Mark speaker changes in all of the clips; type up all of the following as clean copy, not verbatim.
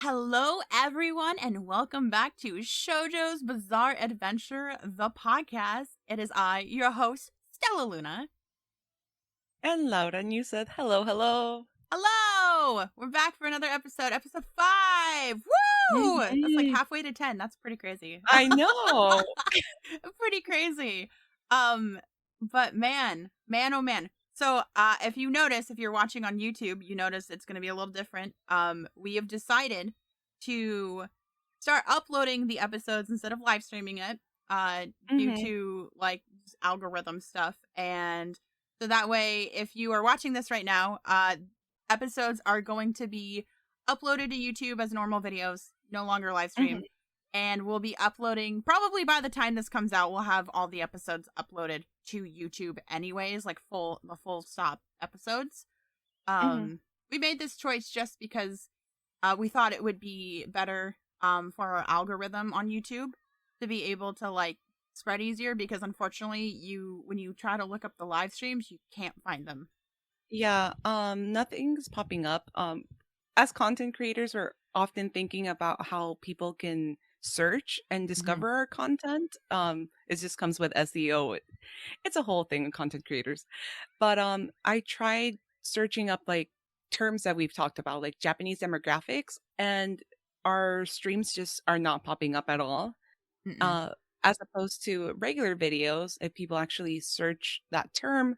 Speaker 1: Hello, everyone, and welcome back to Shojo's Bizarre Adventure, the podcast. It is I, your host, Stella Luna.
Speaker 2: And Laura, and you said hello, hello.
Speaker 1: Hello! We're back for another episode, episode 5! Woo! That's like
Speaker 2: Mhm.
Speaker 1: halfway to 10. That's pretty crazy.
Speaker 2: I know.
Speaker 1: Pretty crazy. But oh man. So, if you notice, if you're watching on YouTube, you notice it's going to be a little different. We have decided to start uploading the episodes instead of live streaming it, due
Speaker 2: hmm
Speaker 1: to like algorithm stuff. And so that way, if you are watching this right now, episodes are going to be uploaded to YouTube as normal videos, no longer live streamed,
Speaker 2: hmm
Speaker 1: and we'll be uploading probably by the time this comes out we'll have all the episodes uploaded to YouTube anyways, like the full stop episodes.
Speaker 2: hmm
Speaker 1: We made this choice just because we thought it would be better for our algorithm on YouTube to be able to like spread easier, because unfortunately you when you try to look up the live streams you can't find them.
Speaker 2: Yeah, nothing's popping up. As content creators, we're often thinking about how people can search and
Speaker 1: Mhm.
Speaker 2: discover our content. It just comes with SEO. It's a whole thing with content creators. But I tried searching up like terms that we've talked about, like Japanese demographics, and our streams just are not popping up at all.
Speaker 1: Mm-mm.
Speaker 2: Uh, as opposed to regular videos, if people actually search that term,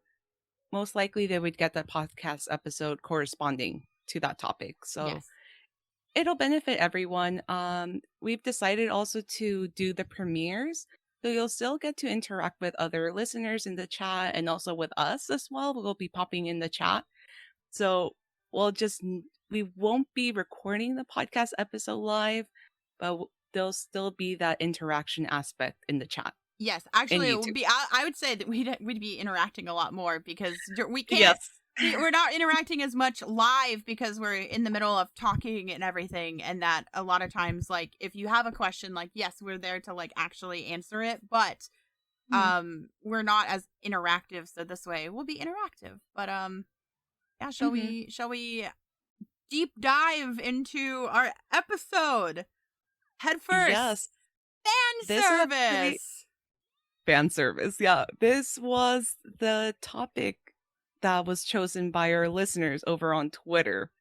Speaker 2: most likely they would get the podcast episode corresponding to that topic. So
Speaker 1: Yes.
Speaker 2: it'll benefit everyone. We've decided also to do the premieres. So you'll still get to interact with other listeners in the chat and also with us as well. We'll be popping in the chat. So we won't be recording the podcast episode live, but there'll still be that interaction aspect in the chat
Speaker 1: Yes,
Speaker 2: in
Speaker 1: actually, it would
Speaker 2: YouTube.
Speaker 1: be. I would say that we'd be interacting a lot more because we can't.
Speaker 2: Yes.
Speaker 1: We're not interacting as much live because we're in the middle of talking and everything, and that a lot of times, like if you have a question, like yes, we're there to like actually answer it, but
Speaker 2: Mhm.
Speaker 1: we're not as interactive. So this way, we'll be interactive. But yeah,
Speaker 2: Mhm.
Speaker 1: shall we deep dive into our episode head first?
Speaker 2: Yes.
Speaker 1: Fan
Speaker 2: This is actually
Speaker 1: service.
Speaker 2: fan service. Yeah. This was the topic that was chosen by our listeners over on Twitter.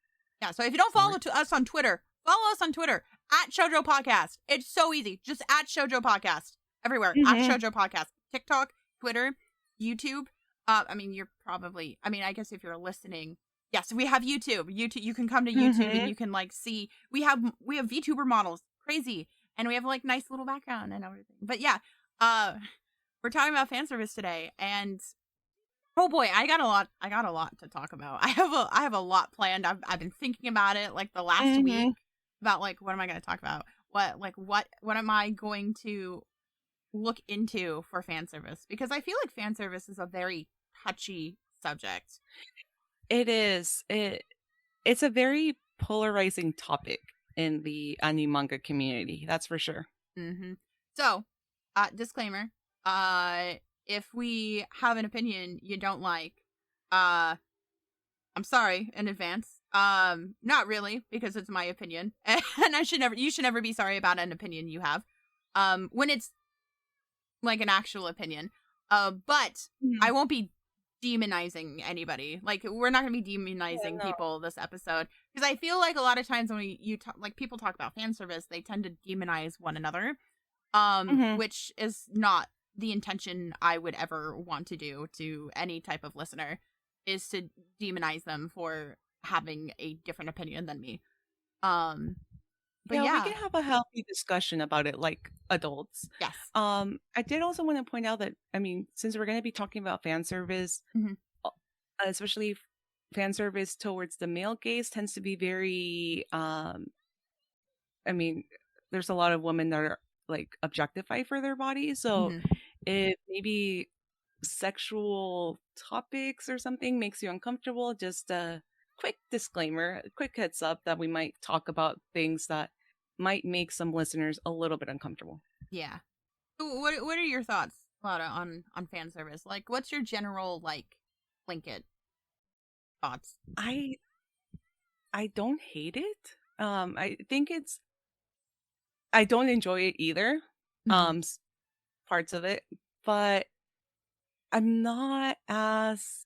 Speaker 1: Yeah, so if you don't
Speaker 2: So we're
Speaker 1: follow us on Twitter, follow us on Twitter at Shojo Podcast. It's so easy. Just at Shojo Podcast. Everywhere. At
Speaker 2: Mhm.
Speaker 1: Shojo Podcast. TikTok, Twitter, YouTube. I mean, you're probably, I mean, I guess if you're listening, yes, we have YouTube. YouTube, you can come to YouTube and
Speaker 2: Mhm.
Speaker 1: you can like see, we have VTuber models. Crazy. And we have like nice little background and everything. But yeah, uh, we're talking about fan service today, and oh boy, I got a lot to talk about. I have a lot planned. I've been thinking about it like the last week
Speaker 2: Mhm.
Speaker 1: about like what am I going to talk about? What am I going to look into for fan service? Because I feel like fan service is a very touchy subject.
Speaker 2: It is. It's a very polarizing topic in the anime manga community. That's for sure.
Speaker 1: Mhm. So, disclaimer, uh if we have an opinion you don't like, uh I'm sorry in advance. Not really, because it's my opinion. And you should never be sorry about an opinion you have. When it's like an actual opinion. But I
Speaker 2: Mhm.
Speaker 1: won't be demonizing anybody. Like we're not going to be
Speaker 2: Yeah,
Speaker 1: demonizing
Speaker 2: no.
Speaker 1: people this episode, because I feel like a lot of times when like people talk about fan service, they tend to demonize one another.
Speaker 2: Mhm.
Speaker 1: Which is not the intention I would ever want to do to any type of listener, is to demonize them for having a different opinion than me. Um, but
Speaker 2: Yeah, we
Speaker 1: yeah,
Speaker 2: can have a healthy discussion about it like adults.
Speaker 1: yes.
Speaker 2: I did also want to point out that, I mean, since we're going to be talking about fan service,
Speaker 1: Hmm.
Speaker 2: uh, especially fan service towards the male gaze tends to be very, I mean, there's a lot of women that are like objectified for their bodies. So
Speaker 1: Hmm.
Speaker 2: if maybe sexual topics or something makes you uncomfortable, just a quick disclaimer, a quick heads up that we might talk about things that might make some listeners a little bit uncomfortable.
Speaker 1: Yeah. What are your thoughts, Laura, on fan service? Like, what's your general like blanket thoughts?
Speaker 2: I don't hate it. I think I don't enjoy it either.
Speaker 1: Mhm.
Speaker 2: Parts of it, but I'm not as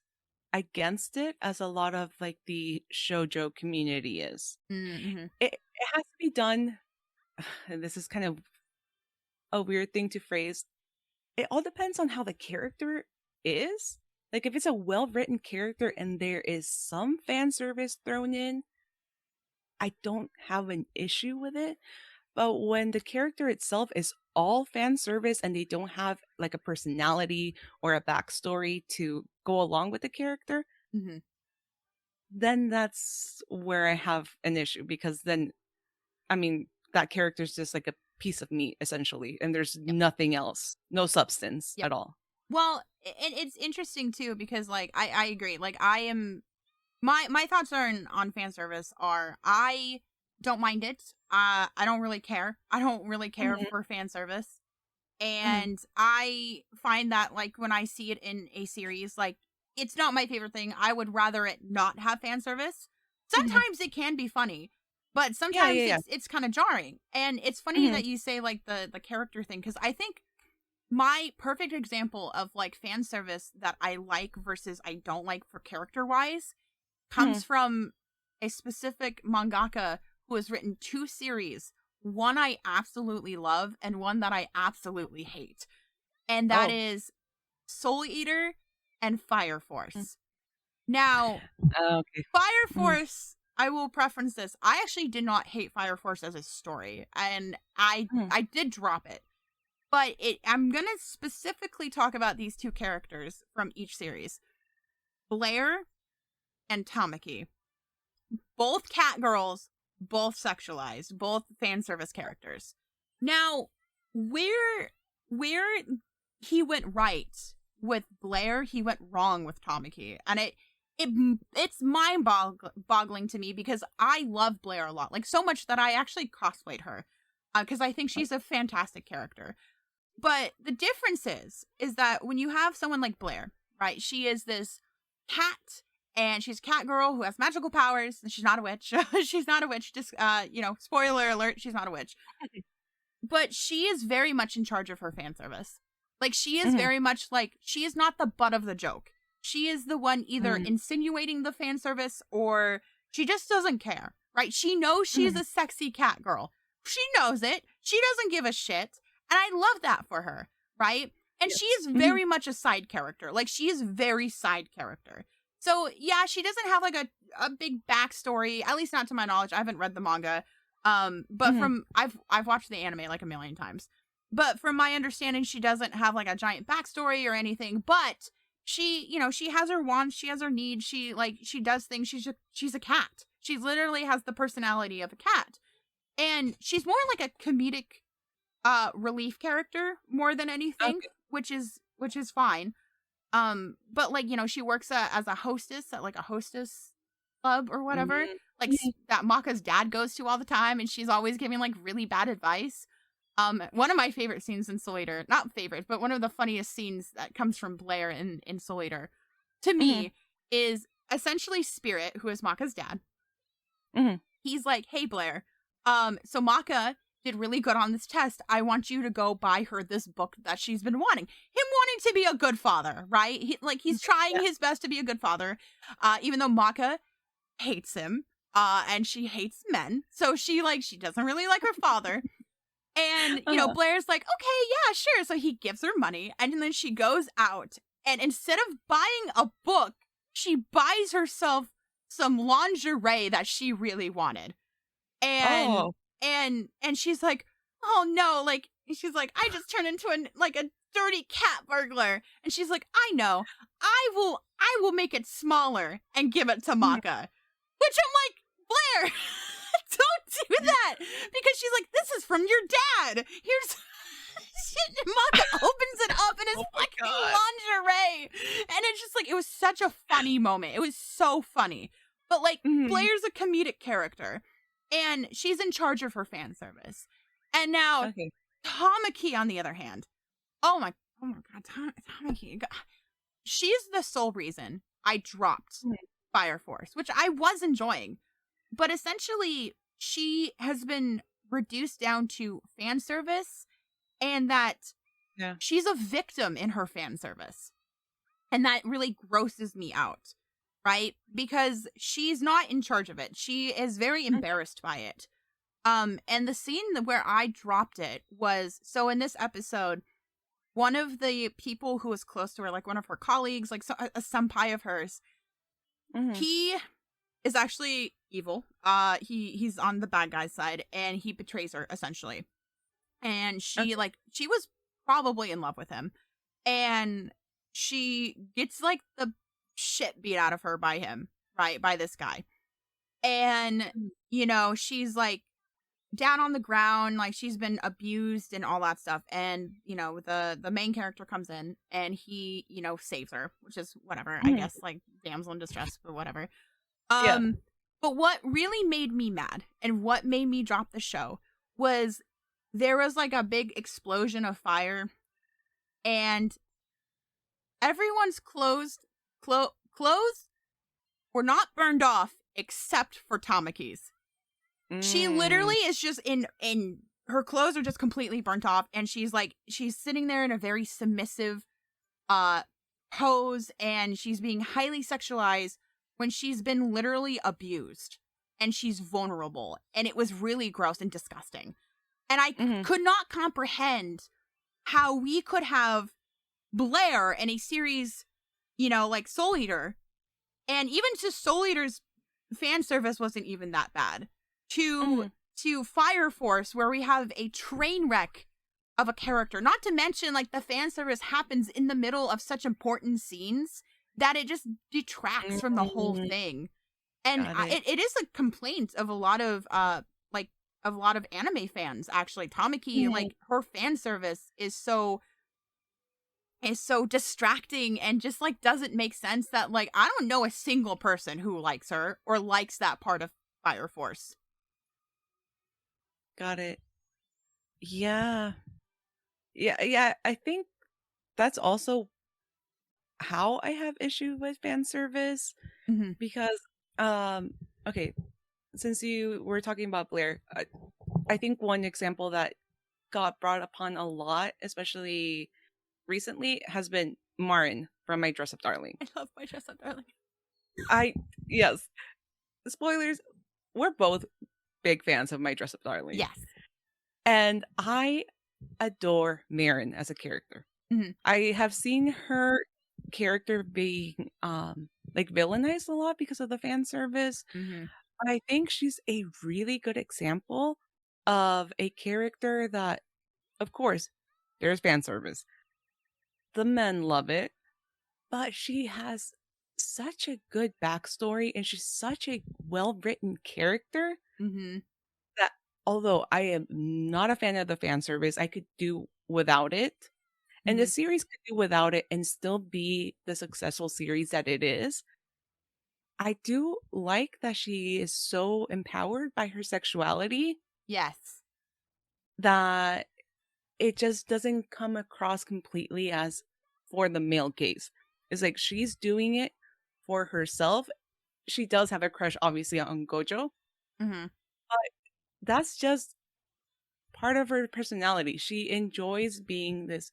Speaker 2: against it as a lot of like the shojo community is.
Speaker 1: Mhm.
Speaker 2: It has to be done, and this is kind of a weird thing to phrase. It all depends on how the character is. Like if it's a well-written character and there is some fan service thrown in, I don't have an issue with it. But when the character itself is all fan service and they don't have like a personality or a backstory to go along with the character,
Speaker 1: Mhm.
Speaker 2: then that's where I have an issue because then, I mean, that character's just like a piece of meat essentially, and there's
Speaker 1: Yep.
Speaker 2: nothing else, no substance
Speaker 1: Yep.
Speaker 2: at all.
Speaker 1: Well, and it's interesting too because like I agree. Like I am my thoughts on fan service are I don't mind it. I don't really care. I don't really care
Speaker 2: Mhm,
Speaker 1: for fan service.
Speaker 2: mhm,
Speaker 1: And I find that like when I see it in a series, like it's not my favorite thing. I would rather it not have fan service.
Speaker 2: mhm.
Speaker 1: Sometimes it can be funny, but
Speaker 2: Yeah,
Speaker 1: sometimes
Speaker 2: yeah, yeah.
Speaker 1: it's kind of jarring. And it's funny
Speaker 2: Mhm,
Speaker 1: that you say like the character thing because I think my perfect example of like fan service that I like versus I don't like for character wise
Speaker 2: mhm.
Speaker 1: comes from a specific mangaka who has written two series. One I absolutely love and one that I absolutely hate. And that
Speaker 2: Oh,
Speaker 1: is Soul Eater and Fire
Speaker 2: mm,
Speaker 1: Force. Now,
Speaker 2: okay.
Speaker 1: Fire
Speaker 2: Mhm,
Speaker 1: Force, I will preference this. I actually did not hate Fire Force as a story, and
Speaker 2: mhm.
Speaker 1: I did drop it. But I'm gonna specifically talk about these two characters from each series. Blair and Tamaki. Both cat girls, both sexualized, both fan service characters. Now, where he went right with Blair, he went wrong with Tamaki, and it's mind boggling to me because I love Blair a lot, like so much that I actually cosplayed her because I think she's a fantastic character. But the difference is that when you have someone like Blair, right? She is this cat and she's a cat girl who has magical powers. And she's not a witch. She's not a witch. Just spoiler alert, she's not a witch. But she is very much in charge of her fan service. Like she is
Speaker 2: Mhm,
Speaker 1: very much like she is not the butt of the joke. She is the one either
Speaker 2: mhm,
Speaker 1: insinuating the fan service or she just doesn't care. Right? She knows she's
Speaker 2: mhm.
Speaker 1: a sexy cat girl. She knows it. She doesn't give a shit. And I love that for her, right? And she
Speaker 2: Yes.
Speaker 1: is
Speaker 2: Mhm,
Speaker 1: very much a side character. Like she is very side character. So yeah, she doesn't have like a big backstory, at least not to my knowledge. I haven't read the manga. But
Speaker 2: mhm.
Speaker 1: from I've watched the anime like a million times. But from my understanding, she doesn't have like a giant backstory or anything. But she, she has her wants, she has her needs, she does things. She's a cat. She literally has the personality of a cat. And she's more like a comedic relief character more than anything,
Speaker 2: Okay.
Speaker 1: which is fine. But like, she works as a hostess at like a hostess club or whatever,
Speaker 2: Mhm,
Speaker 1: like
Speaker 2: mhm.
Speaker 1: that Maka's dad goes to all the time, and she's always giving like really bad advice. One of my favorite scenes in Soul Eater, not favorite, but one of the funniest scenes that comes from Blair in Soul Eater, to
Speaker 2: Mhm,
Speaker 1: me, is essentially Spirit, who is Maka's dad.
Speaker 2: mhm.
Speaker 1: He's like, "Hey Blair, so Maka did really good on this test. I want you to go buy her this book that she's been wanting." Him wanting to be a good father, right? He's trying
Speaker 2: Yeah.
Speaker 1: his best to be a good father, even though Maka hates him, and she hates men, so she doesn't really like her father. And
Speaker 2: Uh-huh.
Speaker 1: Blair's like, "Okay, yeah, sure." So he gives her money, and then she goes out, and instead of buying a book, she buys herself some lingerie that she really wanted. And
Speaker 2: Oh.
Speaker 1: and she's like, "Oh no," like she's like, "I just turned into a dirty cat burglar." And she's like, "I know. I will make it smaller and give it to
Speaker 2: Mhm.
Speaker 1: Maka." Which I'm like, "Blair, don't do that." Because she's like, "This is from your dad. Here's." Shit, Maka opens it up and it's
Speaker 2: Oh my
Speaker 1: fucking
Speaker 2: god.
Speaker 1: lingerie. And it's just like, it was such a funny moment. It was so funny. But like,
Speaker 2: Mhm.
Speaker 1: Blair's a comedic character and she's in charge of her fan service. And now
Speaker 2: Okay.
Speaker 1: Tamaki, on the other hand, oh my god, Tamaki, she's the sole reason I dropped
Speaker 2: Mhm.
Speaker 1: Fire Force, which I was enjoying. But essentially, she has been reduced down to fan service, and that
Speaker 2: Yeah.
Speaker 1: she's a victim in her fan service. And that really grosses me out, right? Because she's not in charge of it. She is very embarrassed by it. And the scene where I dropped it was, so in this episode, one of the people who was close to her, like one of her colleagues, like a senpai of hers, he is actually evil. He's on the bad guy's side, and he betrays her essentially. And she was probably in love with him, and she gets like the shit beat out of her by him, right? By this guy. And, you know, she's like down on the ground, like she's been abused and all that stuff. And, you know, the main character comes in and he, you know, saves her, which is whatever, I guess, like damsel in distress, but whatever.
Speaker 2: Yeah.
Speaker 1: But what really made me mad and what made me drop the show was there was like a big explosion of fire, and everyone's clothes were not burned off except for Tamaki's. She literally is just in her clothes are just completely burnt off, and she's sitting there in a very submissive pose, and she's being highly sexualized when she's been literally abused, and she's vulnerable, and it was really gross and disgusting. And I could not comprehend how we could have Blair in a series, you know, like Soul Eater, and even just Soul Eater's fan service wasn't even that bad, to Fire Force, where we have a train wreck of a character, not to mention like the fan service happens in the middle of such important scenes that it just detracts from the whole thing. And it is a complaint of a lot of anime fans, actually. Tamaki, like, her fan service is so distracting and just like doesn't make sense, that like I don't know a single person who likes her or likes that part of Fire Force.
Speaker 2: Got it. Yeah. I think that's also how I have issue with fan service, because okay, since you were talking about Blair, I think one example that got brought upon a lot, especially recently, has been Marin from My Dress Up Darling.
Speaker 1: I love My Dress Up Darling.
Speaker 2: Yes. Spoilers, we're both big fans of My Dress Up Darling.
Speaker 1: Yes.
Speaker 2: And I adore Marin as a character. I have seen her character being like villainized a lot because of the fan service. I think she's a really good example of a character that, of course, there's fan service. The men love it, but she has such a good backstory, and she's such a well-written character that, although I am not a fan of the fan service, I could do without it. And the series could do without it and still be the successful series that it is. I do like that she is so empowered by her sexuality.
Speaker 1: Yes.
Speaker 2: That it just doesn't come across completely as for the male gaze. It's like she's doing it for herself. She does have a crush, obviously, on Gojo. But that's just part of her personality. She enjoys being this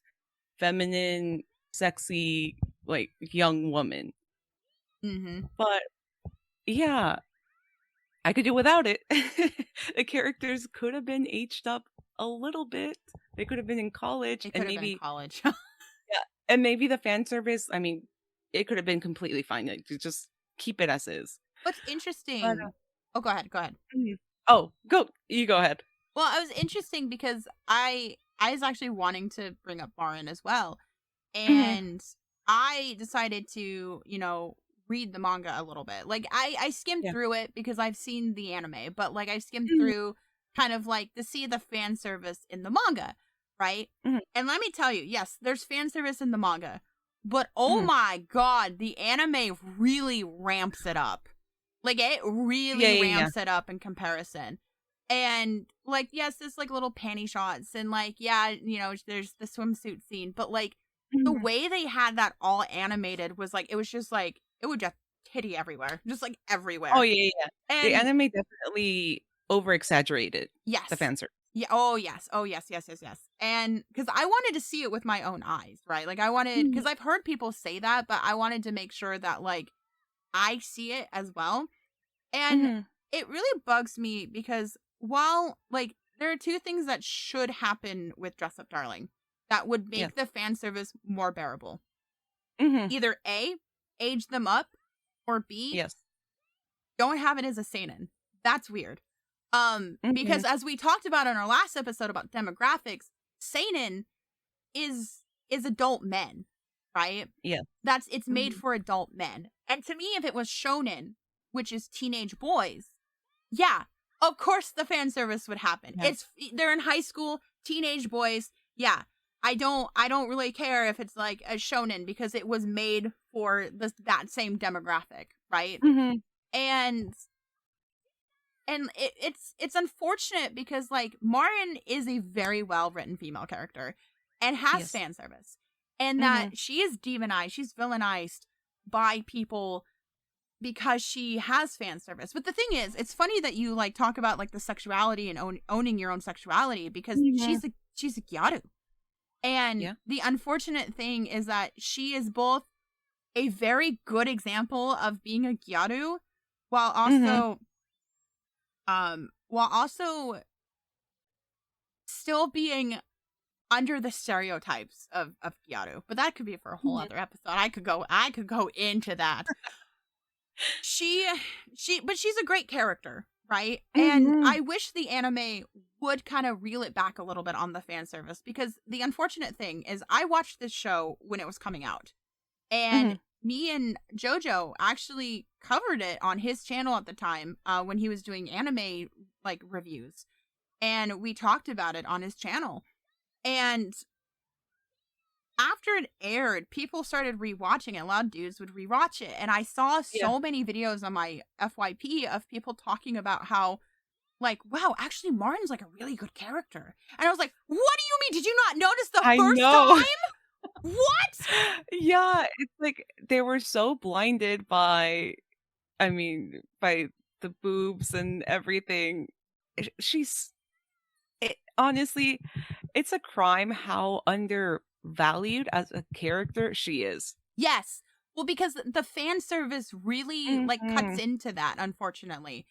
Speaker 2: feminine, sexy, like, young woman. But yeah, I could do without it. The characters could have been aged up a little bit. They could have been in college, and maybe
Speaker 1: in college.
Speaker 2: Yeah, and maybe the fan service, I mean, it could have been completely fine. Like, just keep it as is.
Speaker 1: What's interesting? Oh, go ahead.
Speaker 2: Oh, you go ahead.
Speaker 1: Well, it was interesting because I was actually wanting to bring up Marin as well, and I decided to, you know, read the manga a little bit. Like, I skimmed through it because I've seen the anime, but like I skimmed through kind of like to see the fan service in the manga, right? And let me tell you, yes, there's fan service in the manga, but oh my god, the anime really ramps it up. Like, it really ramps it up in comparison. And like, yes, there's like little panty shots, and like, yeah, you know, there's the swimsuit scene, but like the way they had that all animated was like, it was just like, it would just titty everywhere, just like everywhere.
Speaker 2: Oh yeah.
Speaker 1: And
Speaker 2: the anime definitely over exaggerated.
Speaker 1: Yes.
Speaker 2: The fan service.
Speaker 1: Yeah. Oh yes. Oh yes. Yes. Yes. Yes. And because I wanted to see it with my own eyes, right? Like I wanted, because I've heard people say that, but I wanted to make sure that like I see it as well. And
Speaker 2: Mm-hmm.
Speaker 1: it really bugs me because while like there are two things that should happen with Dress Up Darling that would
Speaker 2: Yes.
Speaker 1: make the fan service more bearable.
Speaker 2: Mm-hmm.
Speaker 1: Either A, age them up, or B,
Speaker 2: Yes.
Speaker 1: don't have it as a seinen. That's weird.
Speaker 2: Mm-hmm.
Speaker 1: Because as we talked about in our last episode about demographics, seinen is adult men, right?
Speaker 2: Yeah.
Speaker 1: It's made for adult men. And to me, if it was shonen, which is teenage boys, yeah, of course the fan service would happen.
Speaker 2: Yeah.
Speaker 1: They're in high school, teenage boys. Yeah. I don't really care if it's like a shonen because it was made for that same demographic, right?
Speaker 2: Mm-hmm.
Speaker 1: And it's unfortunate because like Marin is a very well written female character and has fan service, and that she is demonized, she's villainized by people because she has fan service. But the thing is, it's funny that you like talk about like the sexuality and owning your own sexuality because she's a gyaru, and the unfortunate thing is that she is both a very good example of being a gyaru while also still being under the stereotypes of gyaru. But that could be for a whole other episode. I could go into that. But she's a great character, right? And I wish the anime would kind of reel it back a little bit on the fan service, because the unfortunate thing is I watched this show when it was coming out, and me and Jojo actually covered it on his channel at the time when he was doing anime like reviews, and we talked about it on his channel. And after it aired, people started rewatching it. A lot of dudes would rewatch it, and I saw so many videos on my FYP of people talking about how, like, wow, actually Marin's like a really good character. And I was like, what do you mean? Did you not notice the first time? What?
Speaker 2: Yeah, it's like they were so blinded by the boobs and everything. Honestly, it's a crime how undervalued as a character she is.
Speaker 1: Yes. Well, because the fan service really like cuts into that, unfortunately.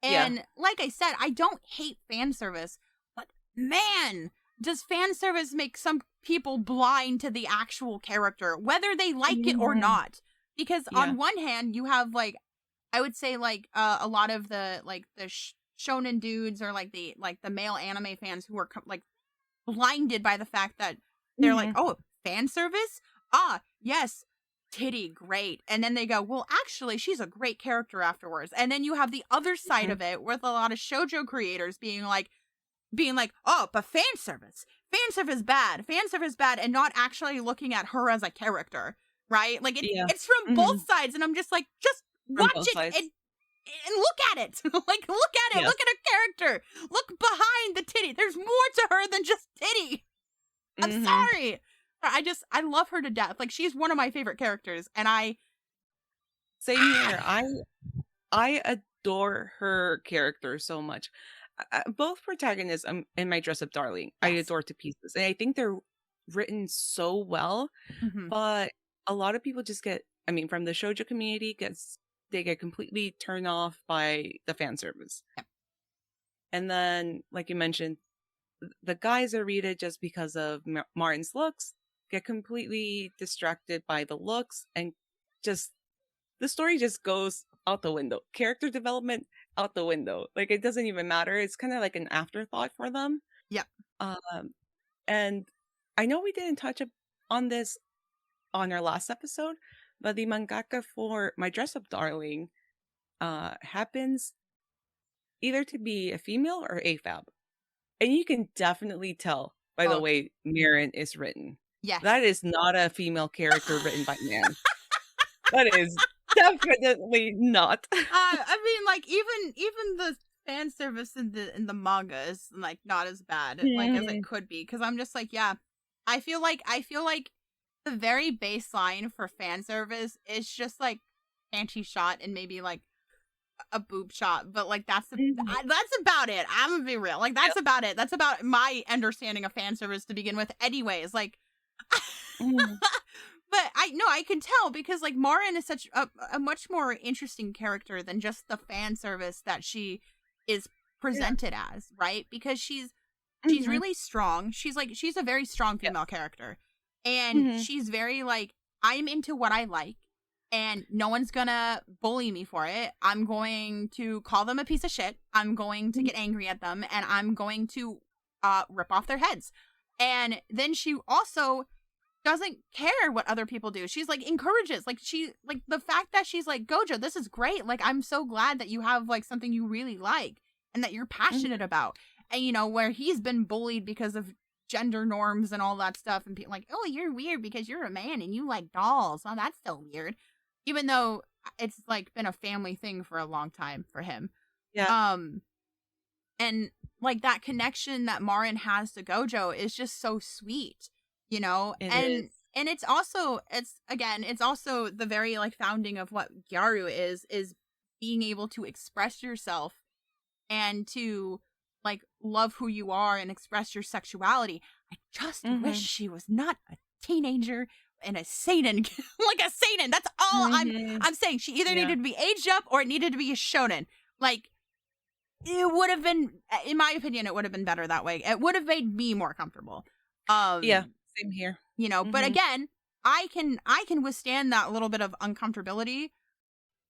Speaker 1: And like I said, I don't hate fan service, but man, does fan service make some people blind to the actual character, whether they like it or not. Because on one hand, you have like, I would say like a lot of the like the shonen dudes or like the male anime fans who are like blinded by the fact that they're like, oh, fan service? Ah, yes, titty, great. And then they go, well, actually, she's a great character afterwards. And then you have the other side of it with a lot of shoujo creators being like, oh, but fan service bad, and not actually looking at her as a character, right? Like it's from both sides, and I'm just like, just watch it and look at it. Like, look at it. Look at her character. Look behind the titty. There's more to her than just titty. I'm sorry. I love her to death. Like, she's one of my favorite characters, and
Speaker 2: same here. I adore her character so much. Both protagonists in My Dress Up Darling, I adore to pieces, and I think they're written so well. But a lot of people just from the shoujo community they get completely turned off by the fan service. And then, like you mentioned, the guys that read it just because of Marin's looks get completely distracted by the looks, and just the story just goes out the window. Character development out the window. Like, it doesn't even matter. It's kind of like an afterthought for them. And I know we didn't touch on this on our last episode, but the mangaka for My Dress Up Darling happens either to be a female or AFAB. And you can definitely tell by the way Marin is written.
Speaker 1: Yes.
Speaker 2: That is not a female character written by man. That is definitely not.
Speaker 1: I mean, like, even the fan service in the manga is like not as bad like as it could be, because I'm just like, I feel like the very baseline for fan service is just like panty shot and maybe like a boob shot, but like that's
Speaker 2: Mhm.
Speaker 1: that's about it. I'm gonna be real. Like that's about it. That's about my understanding of fan service to begin with. Anyways, like,
Speaker 2: Mhm.
Speaker 1: but I can tell because like Marin is such a much more interesting character than just the fan service that she is
Speaker 2: Yeah.
Speaker 1: presented as, right? Because she's
Speaker 2: Mhm.
Speaker 1: really strong. She's a very strong
Speaker 2: Yes.
Speaker 1: female character. And
Speaker 2: Mhm.
Speaker 1: she's very like, I'm into what I like and no one's gonna bully me for it. I'm going to call them a piece of shit. I'm going to
Speaker 2: Mhm.
Speaker 1: get angry at them and I'm going to rip off their heads. And then she also doesn't care what other people do. She's like encourages. Like she like the fact that she's like, Gojo, this is great. Like I'm so glad that you have like something you really like and that you're passionate
Speaker 2: Mhm.
Speaker 1: about. And you know, where he's been bullied because of gender norms and all that stuff and people like, oh, you're weird because you're a man and you like dolls. Oh, that's so weird. Even though it's like been a family thing for a long time for him.
Speaker 2: Yeah,
Speaker 1: Um and like that connection that Marin has to Gojo is just so sweet, you know?
Speaker 2: it is.
Speaker 1: And it's also it's also the very like founding of what Gyaru is being able to express yourself and to like love who you are and express your sexuality. I just wish
Speaker 2: Mhm.
Speaker 1: she was not a teenager and a seinen like a seinen. That's all
Speaker 2: Mhm.
Speaker 1: I'm saying. She either
Speaker 2: Yeah.
Speaker 1: needed to be aged up or it needed to be a shonen. Like it would have been, in my opinion, it would have been better that way. It would have made me more comfortable.
Speaker 2: Yeah,
Speaker 1: Um,
Speaker 2: same here.
Speaker 1: you know, but
Speaker 2: Mhm.
Speaker 1: again, I can withstand that little bit of uncomfortability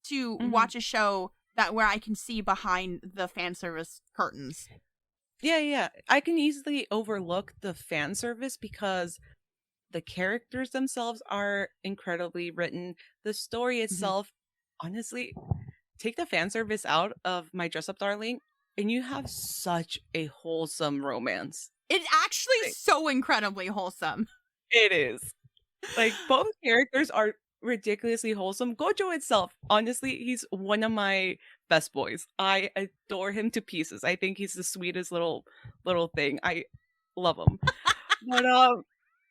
Speaker 1: to
Speaker 2: Mhm.
Speaker 1: watch a show that where I can see behind the fan service curtains.
Speaker 2: Yeah, yeah. I can easily overlook the fan service because the characters themselves are incredibly written. The story
Speaker 1: Mhm.
Speaker 2: itself, honestly, take the fan service out of My Dress Up Darling, and you have such a wholesome romance.
Speaker 1: It's actually
Speaker 2: Like,
Speaker 1: so incredibly wholesome.
Speaker 2: it is. Like, both characters are ridiculously wholesome. Gojo itself, honestly, he's one of my best boys. I adore him to pieces. I think he's the sweetest little thing. I love him. But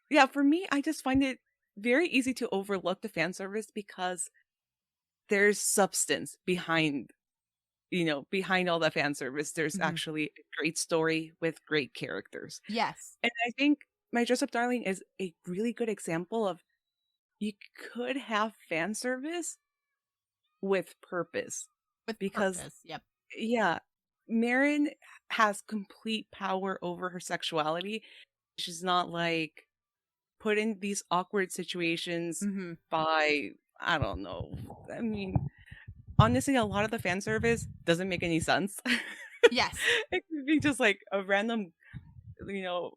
Speaker 2: yeah, for me, I just find it very easy to overlook the fan service because there's substance behind, behind all the fan service. There's
Speaker 1: Mhm.
Speaker 2: actually a great story with great characters.
Speaker 1: Yes,
Speaker 2: And I think My Dress Up Darling is a really good example of you could have fan service with purpose
Speaker 1: with
Speaker 2: because
Speaker 1: purpose. Yep.
Speaker 2: yeah, Marin has complete power over her sexuality. She's not like put in these awkward situations
Speaker 1: Hmm.
Speaker 2: by I don't know. I mean, honestly, a lot of the fan service doesn't make any sense.
Speaker 1: Yes.
Speaker 2: It could be just like a random, you know,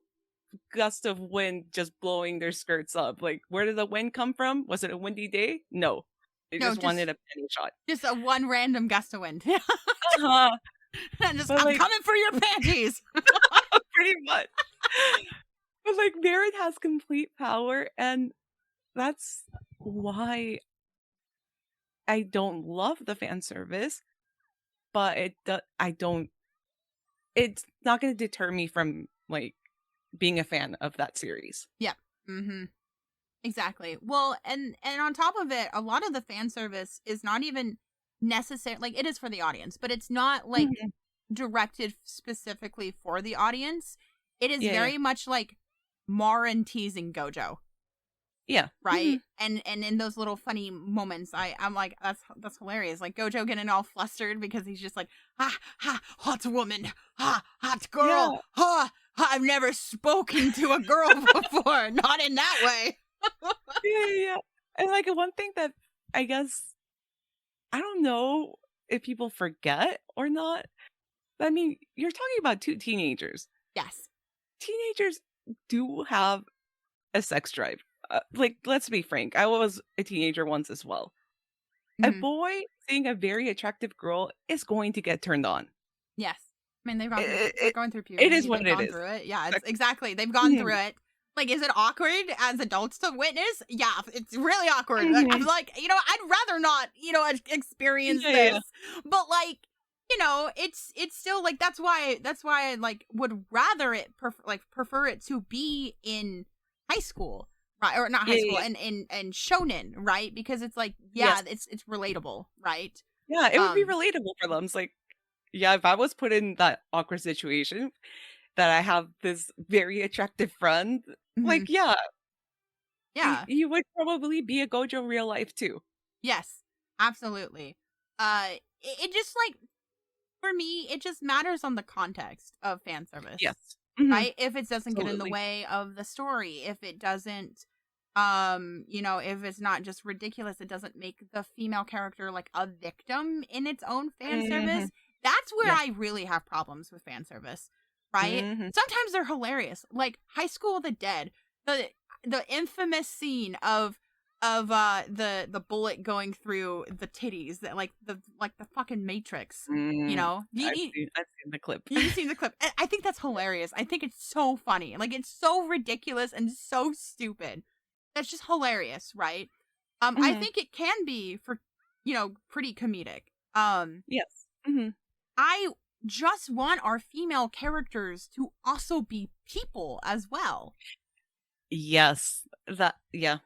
Speaker 2: gust of wind just blowing their skirts up. Like, where did the wind come from? Was it a windy day? No. They
Speaker 1: No,
Speaker 2: just wanted a penny shot.
Speaker 1: just a one random gust of wind.
Speaker 2: Uh-huh.
Speaker 1: And just
Speaker 2: But
Speaker 1: I'm
Speaker 2: like
Speaker 1: coming for your panties.
Speaker 2: pretty much. But like Marin has complete power and that's why I don't love the fan service, but I don't it's not going to deter me from like being a fan of that series.
Speaker 1: Yeah. Mm-hmm. Exactly. Well, and on top of it, a lot of the fan service is not even necessary. Like it is for the audience, but it's not like
Speaker 2: Mhm.
Speaker 1: directed specifically for the audience. It is
Speaker 2: Yeah, yeah.
Speaker 1: very much like Marin teasing Gojo,
Speaker 2: Yeah.
Speaker 1: right?
Speaker 2: Mhm.
Speaker 1: And in those little funny moments, I'm like, that's hilarious. Like Gojo getting all flustered because he's just like, hot woman, hot girl,
Speaker 2: Yeah.
Speaker 1: I've never spoken to a girl before, not in that way.
Speaker 2: Yeah, yeah, yeah. And like one thing that I guess I don't know if people forget or not. But I mean, you're talking about two teenagers.
Speaker 1: Yes.
Speaker 2: Teenagers do have a sex drive. Like, let's be frank. I was a teenager once as well. A
Speaker 1: Hmm.
Speaker 2: boy seeing a very attractive girl is going to get turned on.
Speaker 1: Yes. I mean,
Speaker 2: It,
Speaker 1: they're
Speaker 2: it,
Speaker 1: going through
Speaker 2: it is
Speaker 1: puberty.
Speaker 2: what
Speaker 1: They've
Speaker 2: it
Speaker 1: gone
Speaker 2: is.
Speaker 1: through it. Yeah, it's
Speaker 2: Like,
Speaker 1: exactly. They've gone
Speaker 2: mhm,
Speaker 1: through it. Like, is it awkward as adults to witness? Yeah, it's really awkward. I'm
Speaker 2: mhm.
Speaker 1: like, I'd rather not, experience
Speaker 2: Yeah,
Speaker 1: this.
Speaker 2: yeah,
Speaker 1: But like, it's still like that's why I like would rather prefer it to be in high school, right? Or not
Speaker 2: yeah,
Speaker 1: high
Speaker 2: yeah,
Speaker 1: school,
Speaker 2: yeah.
Speaker 1: and shonen, right? Because it's like, yeah,
Speaker 2: Yes.
Speaker 1: it's relatable, right?
Speaker 2: Yeah, it would be
Speaker 1: Um,
Speaker 2: relatable for them. It's like, yeah, if I was put in that awkward situation that I have this very attractive friend,
Speaker 1: mhm,
Speaker 2: like, yeah,
Speaker 1: yeah,
Speaker 2: you would probably be a Gojo real life too.
Speaker 1: yes, absolutely. It just like for me, it just matters on the context of fan service,
Speaker 2: Yes. Hmm.
Speaker 1: right? If it doesn't get in the
Speaker 2: Absolutely.
Speaker 1: way of the story, if it doesn't, if it's not just ridiculous, it doesn't make the female character like a victim in its own fan
Speaker 2: Hmm.
Speaker 1: service. That's where
Speaker 2: Yes.
Speaker 1: I really have problems with fan service, right?
Speaker 2: Hmm.
Speaker 1: Sometimes they're hilarious, like High School of the Dead, the the infamous scene of the bullet going through the titties that like the fucking Matrix. You
Speaker 2: Mm.
Speaker 1: know,
Speaker 2: I've seen the clip.
Speaker 1: you've seen the clip. I think that's hilarious. I think it's so funny. Like it's so ridiculous and so stupid. That's just hilarious, right? I
Speaker 2: Hmm.
Speaker 1: think it can be for pretty comedic.
Speaker 2: Yes. Hmm.
Speaker 1: I just want our female characters to also be people as well.
Speaker 2: Yes. Yeah,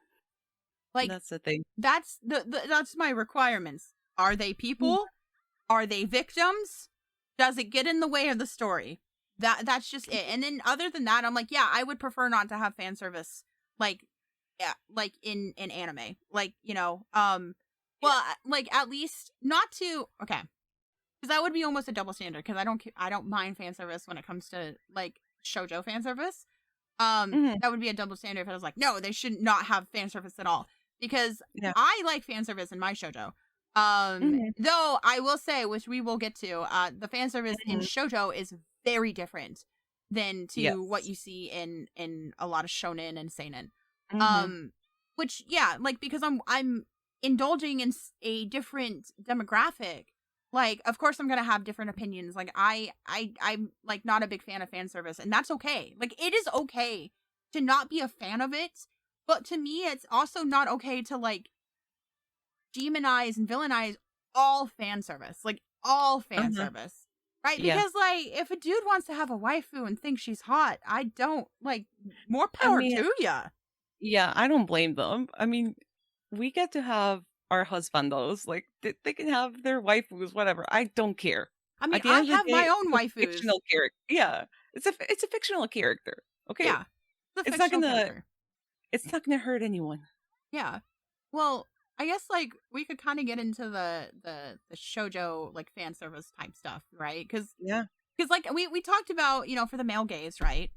Speaker 1: Like
Speaker 2: that's the thing.
Speaker 1: that's that's my requirements. Are they
Speaker 2: Mm.
Speaker 1: people? Are they victims? Does it get in the way of the story? That's just it. And then other than that, I'm like, yeah, I would prefer not to have fan service like yeah, like in anime. Like,
Speaker 2: Yeah.
Speaker 1: like at least not to okay. Cuz that would be almost a double standard cuz I don't mind fan service when it comes to like shojo fan service.
Speaker 2: Hmm.
Speaker 1: That would be a double standard if I was like, no, they should not have fan service at all because
Speaker 2: Yeah.
Speaker 1: I like fan service in my shojo.
Speaker 2: Hmm.
Speaker 1: Though I will say, which we will get to, the fan service in
Speaker 2: Hmm.
Speaker 1: shojo is very different than to what
Speaker 2: Yes.
Speaker 1: you see in a lot of shonen and seinen.
Speaker 2: Hmm.
Speaker 1: Um, which yeah, like because I'm indulging in a different demographic. Like, of course, I'm gonna have different opinions. Like, I'm like not a big fan of fan service, and that's okay. Like, it is okay to not be a fan of it, but to me, it's also not okay to like demonize and villainize all fan service, like all fan
Speaker 2: Uh-huh.
Speaker 1: service, right?
Speaker 2: Yeah.
Speaker 1: Because like, if a dude wants to have a waifu and thinks she's hot, I don't like more
Speaker 2: I
Speaker 1: power
Speaker 2: mean,
Speaker 1: to ya.
Speaker 2: yeah, I don't blame them. I mean, we get to have our husbandos. Like, they can have their waifus, whatever. I don't care.
Speaker 1: I mean,
Speaker 2: At the
Speaker 1: I
Speaker 2: end of the
Speaker 1: have
Speaker 2: day,
Speaker 1: my
Speaker 2: it's
Speaker 1: own
Speaker 2: a
Speaker 1: waifus.
Speaker 2: fictional character. Yeah, it's a fictional character. Okay,
Speaker 1: Yeah, the
Speaker 2: it's not
Speaker 1: fictional
Speaker 2: gonna
Speaker 1: character.
Speaker 2: it's not gonna hurt anyone.
Speaker 1: Yeah. Well, I guess like we could kind of get into the shojo like fan service type stuff, right?
Speaker 2: Yeah.
Speaker 1: Because like we talked about for the male gaze, right?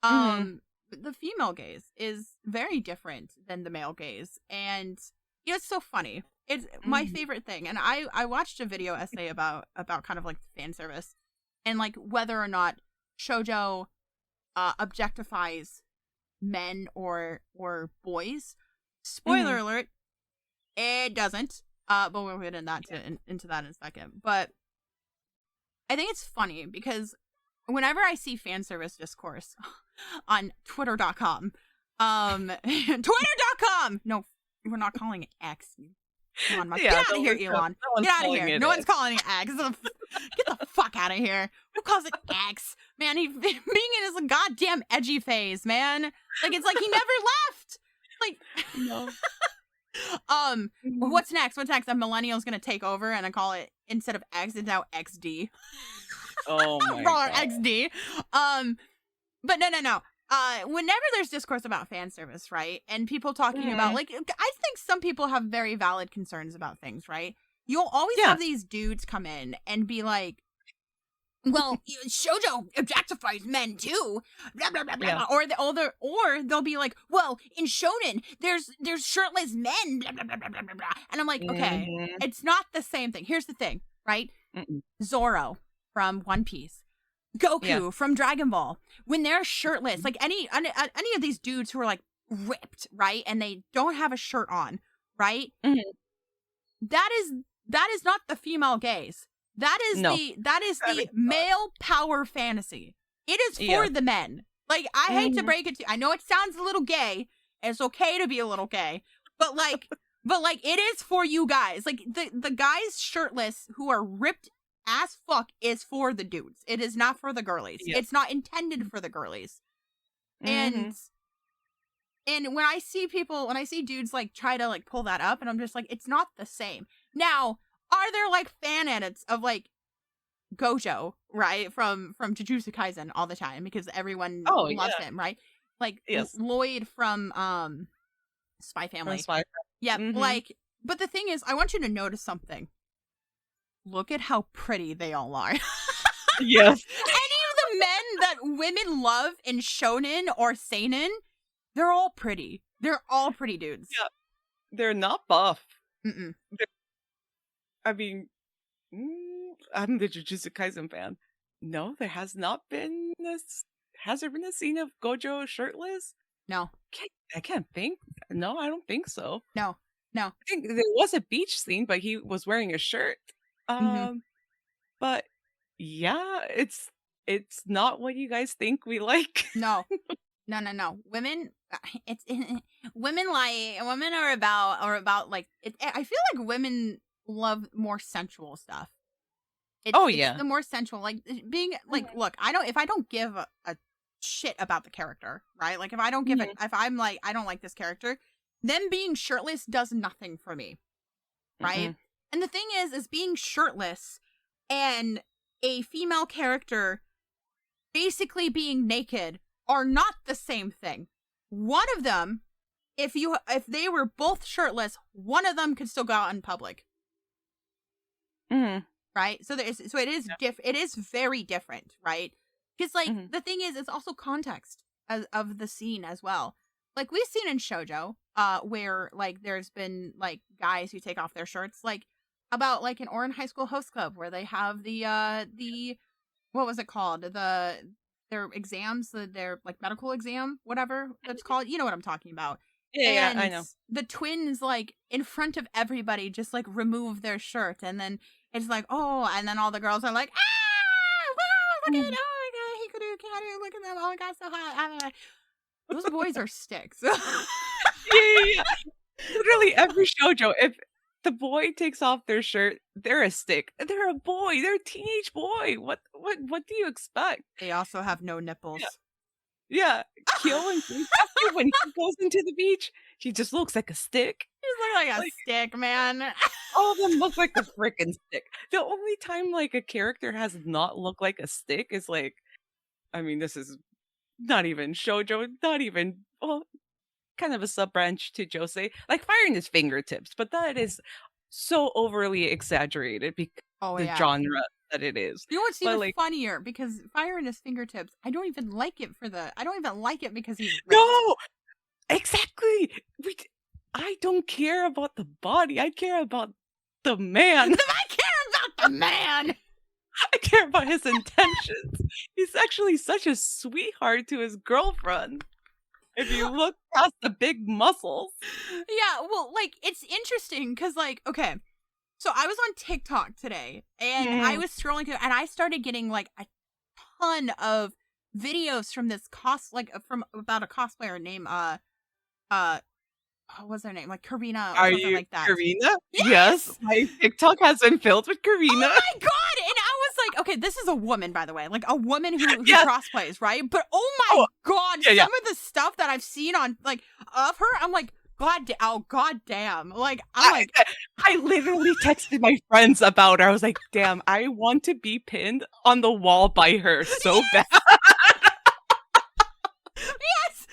Speaker 2: Hmm.
Speaker 1: The female gaze is very different than the male gaze, and it's so funny. It's my
Speaker 2: Hmm.
Speaker 1: favorite thing, and I watched a video essay about kind of like fan service and like whether or not shojo objectifies men or boys.
Speaker 2: Hmm.
Speaker 1: Spoiler alert, it doesn't. But we'll get into that in a second. But I think it's funny because whenever I see fan service discourse on twitter.com, twitter.com. No, we're not calling it X. Elon Musk. Get
Speaker 2: Yeah,
Speaker 1: out of here, Elon.
Speaker 2: no one's
Speaker 1: Get out of
Speaker 2: calling
Speaker 1: here.
Speaker 2: it
Speaker 1: No one's
Speaker 2: X.
Speaker 1: calling it X. Get the fuck out of here. Who calls it X? Man, being in his goddamn edgy phase, man. Like it's like he never left. Like
Speaker 2: No. Mhm.
Speaker 1: what's next? What's next? A millennial's gonna take over and I call it instead of X, it's now XD.
Speaker 2: Oh my
Speaker 1: Roller
Speaker 2: god.
Speaker 1: XD. But no. Whenever there's discourse about fan service, right? And people talking about
Speaker 2: Mhm.
Speaker 1: like I think some people have very valid concerns about things, right? You'll always
Speaker 2: Yeah.
Speaker 1: have these dudes come in and be like, well, shoujo objectifies men too, blah blah blah blah,
Speaker 2: Yeah.
Speaker 1: blah. Or they'll be like, well, in shonen, there's shirtless men, blah blah blah blah blah blah. And I'm like, okay,
Speaker 2: Mhm.
Speaker 1: it's not the same thing. Here's the thing, right?
Speaker 2: Mm-mm.
Speaker 1: Zoro from One Piece,
Speaker 2: Yeah.
Speaker 1: Goku from Dragon Ball, when they're shirtless, like any of these dudes who are like ripped, right, and they don't have a shirt on, right?
Speaker 2: Mhm.
Speaker 1: That is not the female gaze.
Speaker 2: No.
Speaker 1: That is
Speaker 2: That is
Speaker 1: the
Speaker 2: not.
Speaker 1: male power fantasy. It is
Speaker 2: Yeah.
Speaker 1: for the men. Like I hate to
Speaker 2: Mhm.
Speaker 1: break it to you. I know it sounds a little gay. And it's okay to be a little gay, but like it is for you guys. Like the guys shirtless who are ripped as fuck is for the dudes. It is not for the girlies.
Speaker 2: Yeah.
Speaker 1: It's not intended for the girlies.
Speaker 2: Mhm.
Speaker 1: And when I see dudes like try to like pull that up and I'm just like it's not the same. Now, are there like fan edits of like Gojo, right? From Jujutsu Kaisen all the time because everyone
Speaker 2: Oh
Speaker 1: loves
Speaker 2: yeah,
Speaker 1: him, right? Like
Speaker 2: yes,
Speaker 1: Lloyd from Spy
Speaker 2: from
Speaker 1: Family.
Speaker 2: Spy.
Speaker 1: Yep,
Speaker 2: Mm-hmm.
Speaker 1: like but the thing is, I want you to notice something. Look at how pretty they all are. Any
Speaker 2: Yes.
Speaker 1: of the men that women love in shonen or seinen, they're all pretty. They're all pretty dudes.
Speaker 2: Yeah, they're not buff.
Speaker 1: Mm-mm.
Speaker 2: I mean, I'm the Jujutsu Kaisen fan. No, there has not been has there been a scene of Gojo shirtless?
Speaker 1: No,
Speaker 2: I can't think. No, I don't think so.
Speaker 1: no, no.
Speaker 2: I think there was a beach scene, but he was wearing a shirt.
Speaker 1: Mm-hmm.
Speaker 2: But yeah, it's not what you guys think we like.
Speaker 1: No. No. Women, it's women are about like it. I feel like women love more sensual stuff.
Speaker 2: Oh
Speaker 1: It's
Speaker 2: yeah.
Speaker 1: the more sensual, like being like. Look, if I don't give a shit about the character, right? Like if I don't give it, if I'm like I don't like this character, them being shirtless does nothing for me, right?
Speaker 2: Mm-mm.
Speaker 1: And the thing is being shirtless and a female character basically being naked are not the same thing. One of them, if they were both shirtless, one of them could still go out in public,
Speaker 2: Mm-hmm.
Speaker 1: right? So it is it is very different, right? Because like
Speaker 2: Mm-hmm.
Speaker 1: the thing is, it's also context of the scene as well. Like we've seen in shojo, where like there's been like guys who take off their shirts, like about like an Orin High School Host Club where they have the what was it called? Their exams, their like medical exam, whatever that's called. You know what I'm talking about.
Speaker 2: Yeah,
Speaker 1: And
Speaker 2: I know.
Speaker 1: the twins, like in front of everybody, just like remove their shirt, and then it's like, oh, and then all the girls are like, ah, wow, look at, oh my god, he could do, can look at them, oh my god, so hot. Those boys are sticks.
Speaker 2: Yeah. Literally every shoujo, if the boy takes off their shirt, they're a stick. They're a boy. They're a teenage boy. What do you expect?
Speaker 1: They also have no nipples.
Speaker 2: Yeah, Kyo and Keikaku, when he goes into the beach, he just looks like a stick.
Speaker 1: He's like a stick, man.
Speaker 2: All of them look like a freaking stick. The only time like a character has not looked like a stick is like, I mean, this is not even shoujo, not even kind of a sub branch to josei, like Fire in His Fingertips, but that is so overly exaggerated because the genre that it is.
Speaker 1: You know what's even
Speaker 2: like,
Speaker 1: funnier? Because Fire in His Fingertips, I don't even like it because he's ripped.
Speaker 2: No, exactly. I don't care about the body. I care about the man.
Speaker 1: I care about the man.
Speaker 2: I care about his intentions. He's actually such a sweetheart to his girlfriend. If you look past the big muscles.
Speaker 1: Yeah, well, like, it's interesting because, like, okay, so I was on TikTok today, and I was scrolling through, and I started getting, like, a ton of videos from this from about a cosplayer named, what was her name? Like, Karina or something like that.
Speaker 2: Karina? Yes! My TikTok has been filled with Karina.
Speaker 1: Oh my god! And I was like, okay, this is a woman, by the way. Like, a woman who crossplays, right? But oh my god, some of the stuff that I've seen on, like, of her, I'm like, god damn. Like,
Speaker 2: I literally texted my friends about her. I was like, damn, I want to be pinned on the wall by her so bad.
Speaker 1: Yes!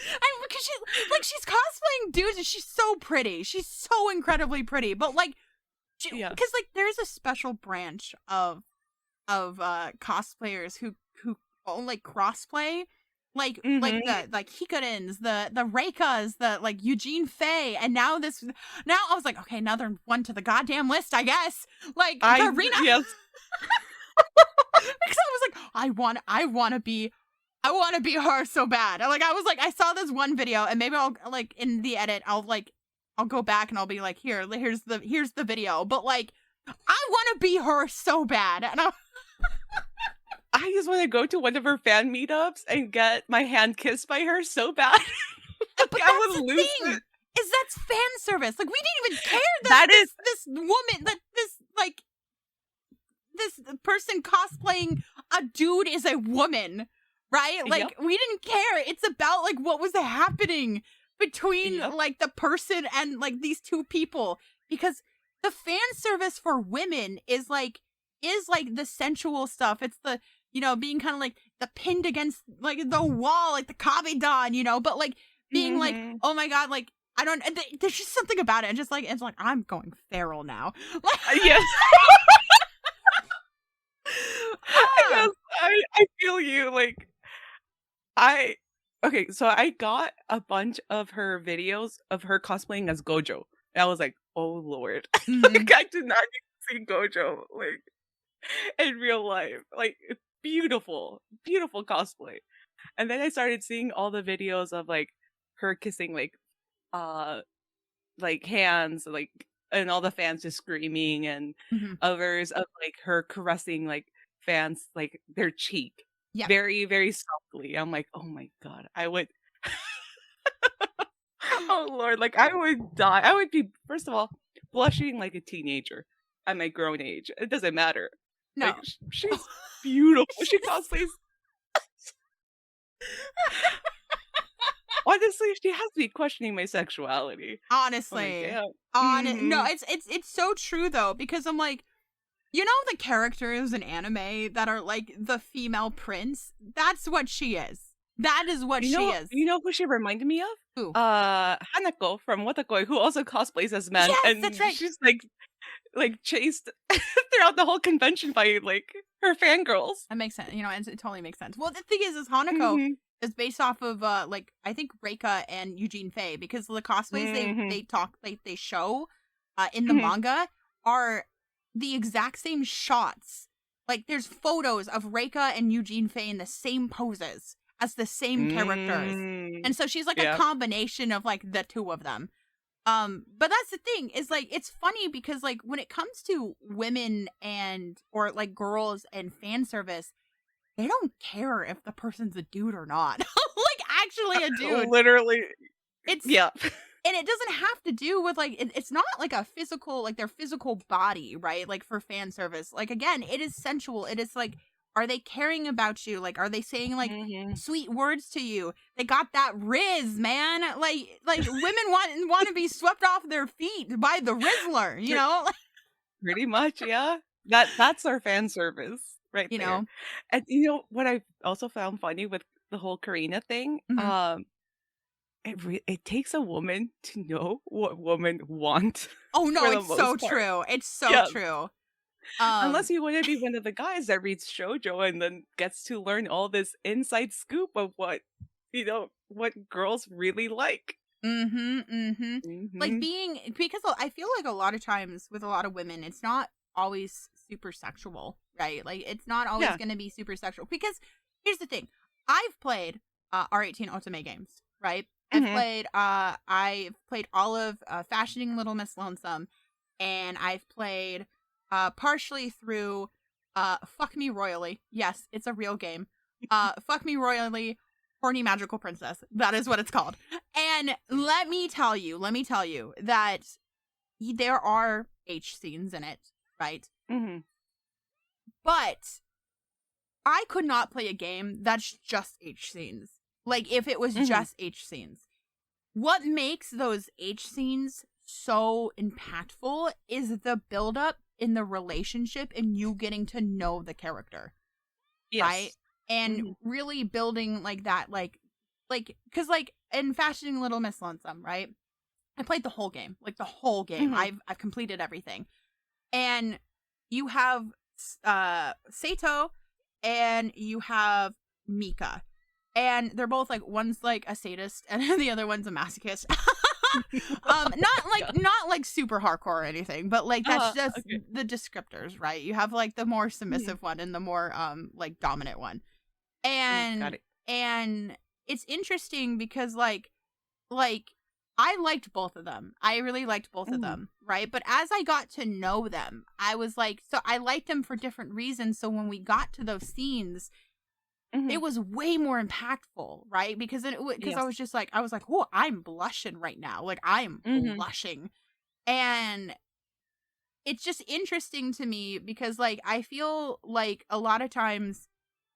Speaker 1: Because she's cosplaying dudes and she's so pretty. She's so incredibly pretty. But, like, because, like, there's a special branch of cosplayers who own, like, crossplay. Like the Hikarins, the Reikas, the like Eugene Fei, and now I was like, okay, another one to the goddamn list, I guess. Like Karina.
Speaker 2: Yes.
Speaker 1: Because I was like, I want to be her so bad. Like I was like, I saw this one video, and maybe I'll like in the edit, I'll go back and I'll be like, here's the video. But like, I want to be her so bad, and
Speaker 2: I just want to go to one of her fan meetups and get my hand kissed by her so bad.
Speaker 1: But I would lose it. That's fan service. Like we didn't even care that this woman, that this person cosplaying a dude is a woman, right? Like we didn't care. It's about like what was happening between like the person and like these two people, because the fan service for women is like the sensual stuff. It's the, you know, being kind of like the pinned against like the wall, like the kabidan, you know, but like being like, oh my god, like I don't. There's just something about it, and just like it's like I'm going feral now.
Speaker 2: Yes. Yes, I feel you. Like okay, so I got a bunch of her videos of her cosplaying as Gojo. And I was like, oh lord. Like I did not see Gojo like in real life. Like beautiful, beautiful cosplay. And then I started seeing all the videos of like her kissing uh like hands, like, and all the fans just screaming, and others of like her caressing like fans like their cheek.
Speaker 1: Yeah.
Speaker 2: Very, very softly. I'm like, oh my god, I would oh lord, like I would die. I would be, first of all, blushing like a teenager at my grown age. It doesn't matter.
Speaker 1: No.
Speaker 2: Like, she's beautiful. She cosplays. Honestly, she has me questioning my sexuality.
Speaker 1: Honestly. No, it's so true though, because I'm like, you know, the characters in anime that are like the female prince, that's what she is. That is what she is.
Speaker 2: You know who she reminded me of?
Speaker 1: Who?
Speaker 2: Hanako from Watakoi, who also cosplays as men.
Speaker 1: Yes,
Speaker 2: and
Speaker 1: that's right.
Speaker 2: She's like chased throughout the whole convention by like her fangirls.
Speaker 1: That makes sense. You know, it totally makes sense. Well, the thing is Hanako is based off of like I think Reika and Eugene Fei, because the cosplays they show in the manga are the exact same shots. Like there's photos of Reika and Eugene Fei in the same poses as the same characters. And so she's like a combination of like the two of them. But that's the thing, is like it's funny because like when it comes to women or like girls and fan service, they don't care if the person's a dude or not. Like actually a dude.
Speaker 2: Literally.
Speaker 1: And it doesn't have to do with like it's not like a physical, like their physical body, right? Like for fan service. Like again, it is sensual. It is like, are they caring about you? Like, are they saying like sweet words to you? They got that Riz, man. Like women want to be swept off their feet by the Rizzler, you know?
Speaker 2: Pretty much, yeah. That's our fan service, right?
Speaker 1: You
Speaker 2: there.
Speaker 1: know,
Speaker 2: and you know what I also found funny with the whole Karina thing? It takes a woman to know what women want.
Speaker 1: Oh no, it's so true. It's so true.
Speaker 2: Unless you want to be one of the guys that reads Shojo and then gets to learn all this inside scoop of what, you know, what girls really like.
Speaker 1: Like because I feel like a lot of times with a lot of women, it's not always super sexual, right? Like it's not always going to be super sexual, because here's the thing. I've played R18 Otome games, right? I've played all of Fashioning Little Miss Lonesome, and I've played partially through Fuck Me Royally. Yes, it's a real game. Fuck Me Royally, Horny Magical Princess. That is what it's called. And let me tell you that there are H scenes in it, right? But I could not play a game that's just H scenes. Like, if it was just H scenes. What makes those H scenes so impactful is the buildup in the relationship and you getting to know the character. Yes. Right? And really building, like, that, like, because, like, in Fashioning Little Miss Lonesome, right? I played the whole game. Like, the whole game. I've completed everything. And you have Seito and you have Mika. And they're both like, one's like a sadist and the other one's a masochist. Not like super hardcore or anything, but like that's just the descriptors, right? You have like the more submissive one and the more like dominant one. And and it's interesting because like I liked both of them. I really liked both of them, right? But as I got to know them, I was like, so I liked them for different reasons. So when we got to those scenes, it was way more impactful, right? Because I was just like, oh, I'm blushing right now. Like, I'm blushing. And it's just interesting to me because, like, I feel like a lot of times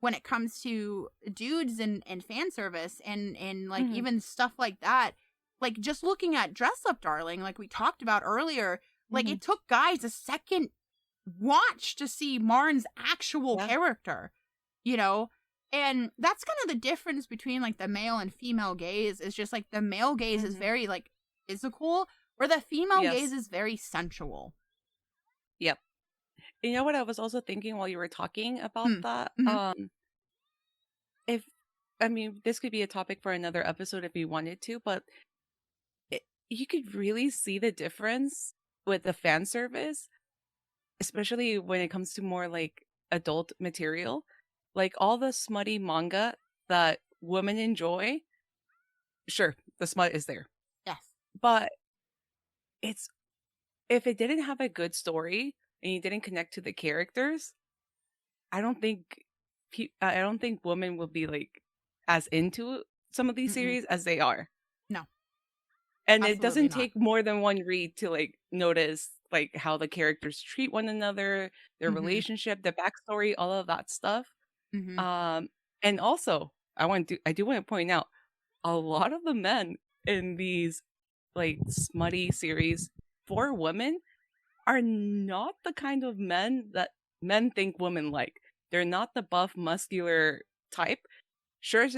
Speaker 1: when it comes to dudes and fan service and like, even stuff like that, like, just looking at Dress Up Darling, like we talked about earlier, Like, it took guys a second watch to see Marin's actual character, you know? And that's kind of the difference between, like, the male and female gaze, is just, like, the male gaze is very, like, physical, where the female gaze is very sensual.
Speaker 2: Yep. You know what I was also thinking while you were talking about that? This could be a topic for another episode if you wanted to, but you could really see the difference with the fan service, especially when it comes to more like adult material. Like all the smutty manga that women enjoy, sure, the smut is there.
Speaker 1: Yes.
Speaker 2: But if it didn't have a good story and you didn't connect to the characters, I don't think women will be like as into some of these series as they are.
Speaker 1: No.
Speaker 2: And it doesn't take more than one read to like notice like how the characters treat one another, their relationship, the backstory, all of that stuff. And also I do want to point out a lot of the men in these like smutty series for women are not the kind of men that men think women like. They're not the buff, muscular type. Sure,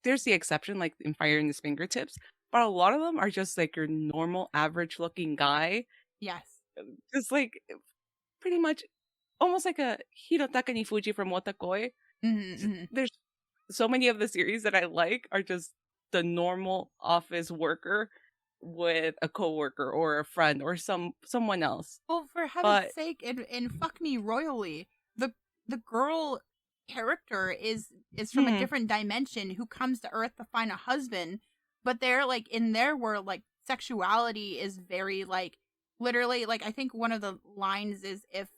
Speaker 2: there's the exception, like in Fire in His Fingertips, but a lot of them are just like your normal, average-looking guy.
Speaker 1: Yes.
Speaker 2: Just like pretty much almost like a Hirotaka Nifuji from Wotakoi. There's so many of the series that I like are just the normal office worker with a coworker or a friend or someone else.
Speaker 1: Well, for heaven's sake, and fuck me royally, the girl character is from a different dimension who comes to Earth to find a husband, but they're like in their world, like sexuality is very like literally like I think one of the lines is if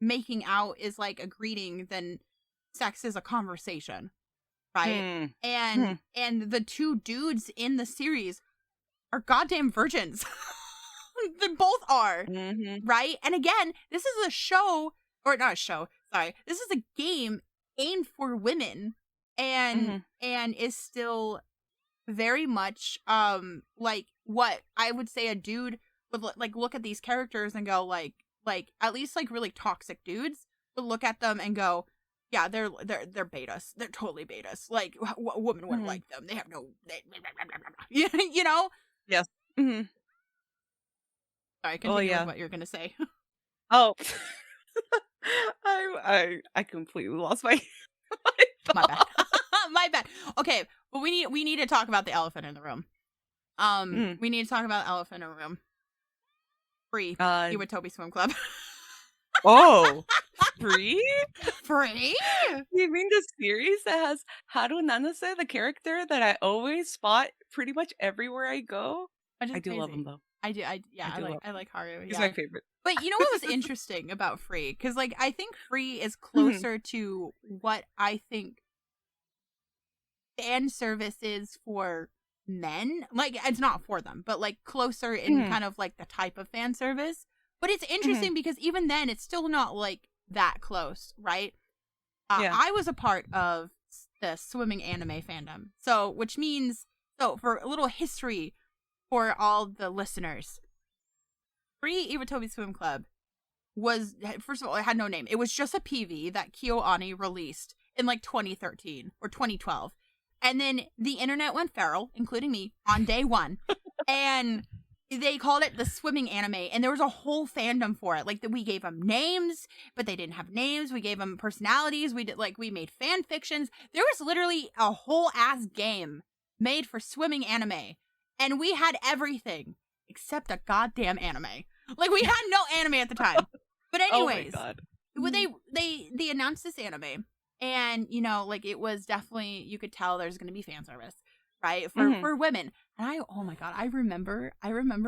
Speaker 1: making out is like a greeting, then sex is a conversation, right? And the two dudes in the series are goddamn virgins. They both are, right? And again, this is a show, or not a show, sorry. This is a game aimed for women and is still very much like what I would say a dude would like look at these characters and go like at least like really toxic dudes would look at them and go, yeah, they're betas. They're totally betas. Like a woman wouldn't like them. They have no you know?
Speaker 2: Yes.
Speaker 1: Sorry, continue with what you're gonna say.
Speaker 2: Oh, I completely lost my
Speaker 1: my bad. My bad. Okay, but we need to talk about the elephant in the room. We need to talk about the elephant in the room. Free. Iwatobi Swim Club.
Speaker 2: Oh, free?
Speaker 1: Free?
Speaker 2: You mean the series that has Haru Nanase, the character that I always spot pretty much everywhere I go? I do love him though.
Speaker 1: I like Haru.
Speaker 2: He's my favorite.
Speaker 1: But you know what was interesting about Free? Because like I think Free is closer to what I think fan service is for men. Like it's not for them, but like closer in kind of like the type of fan service. But it's interesting because even then it's still not like that close, right? I was a part of the swimming anime fandom. So which means for a little history for all the listeners, Free Iwatobi Swim Club was, first of all, it had no name. It was just a PV that KyoAni released in like 2013 or 2012. And then the internet went feral, including me, on day one. And they called it the swimming anime. And there was a whole fandom for it. Like, we gave them names, but they didn't have names. We gave them personalities. We made fan fictions. There was literally a whole ass game made for swimming anime. And we had everything except a goddamn anime. Like, we had no anime at the time. But anyways, when they announced this anime, and, you know, like, it was definitely, you could tell there's going to be fan service, right? For women. And oh my god, I remember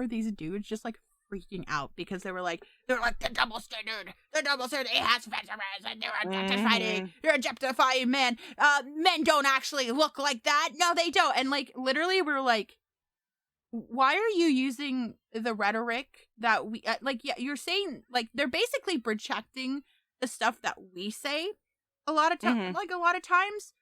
Speaker 1: these dudes just, like, freaking out because they were like, the double standard, it has fan service, and they're objectifying men. Men don't actually look like that. No, they don't. And, like, literally, we're like, why are you using the rhetoric that we you're saying, like, they're basically projecting the stuff that we say a lot of times,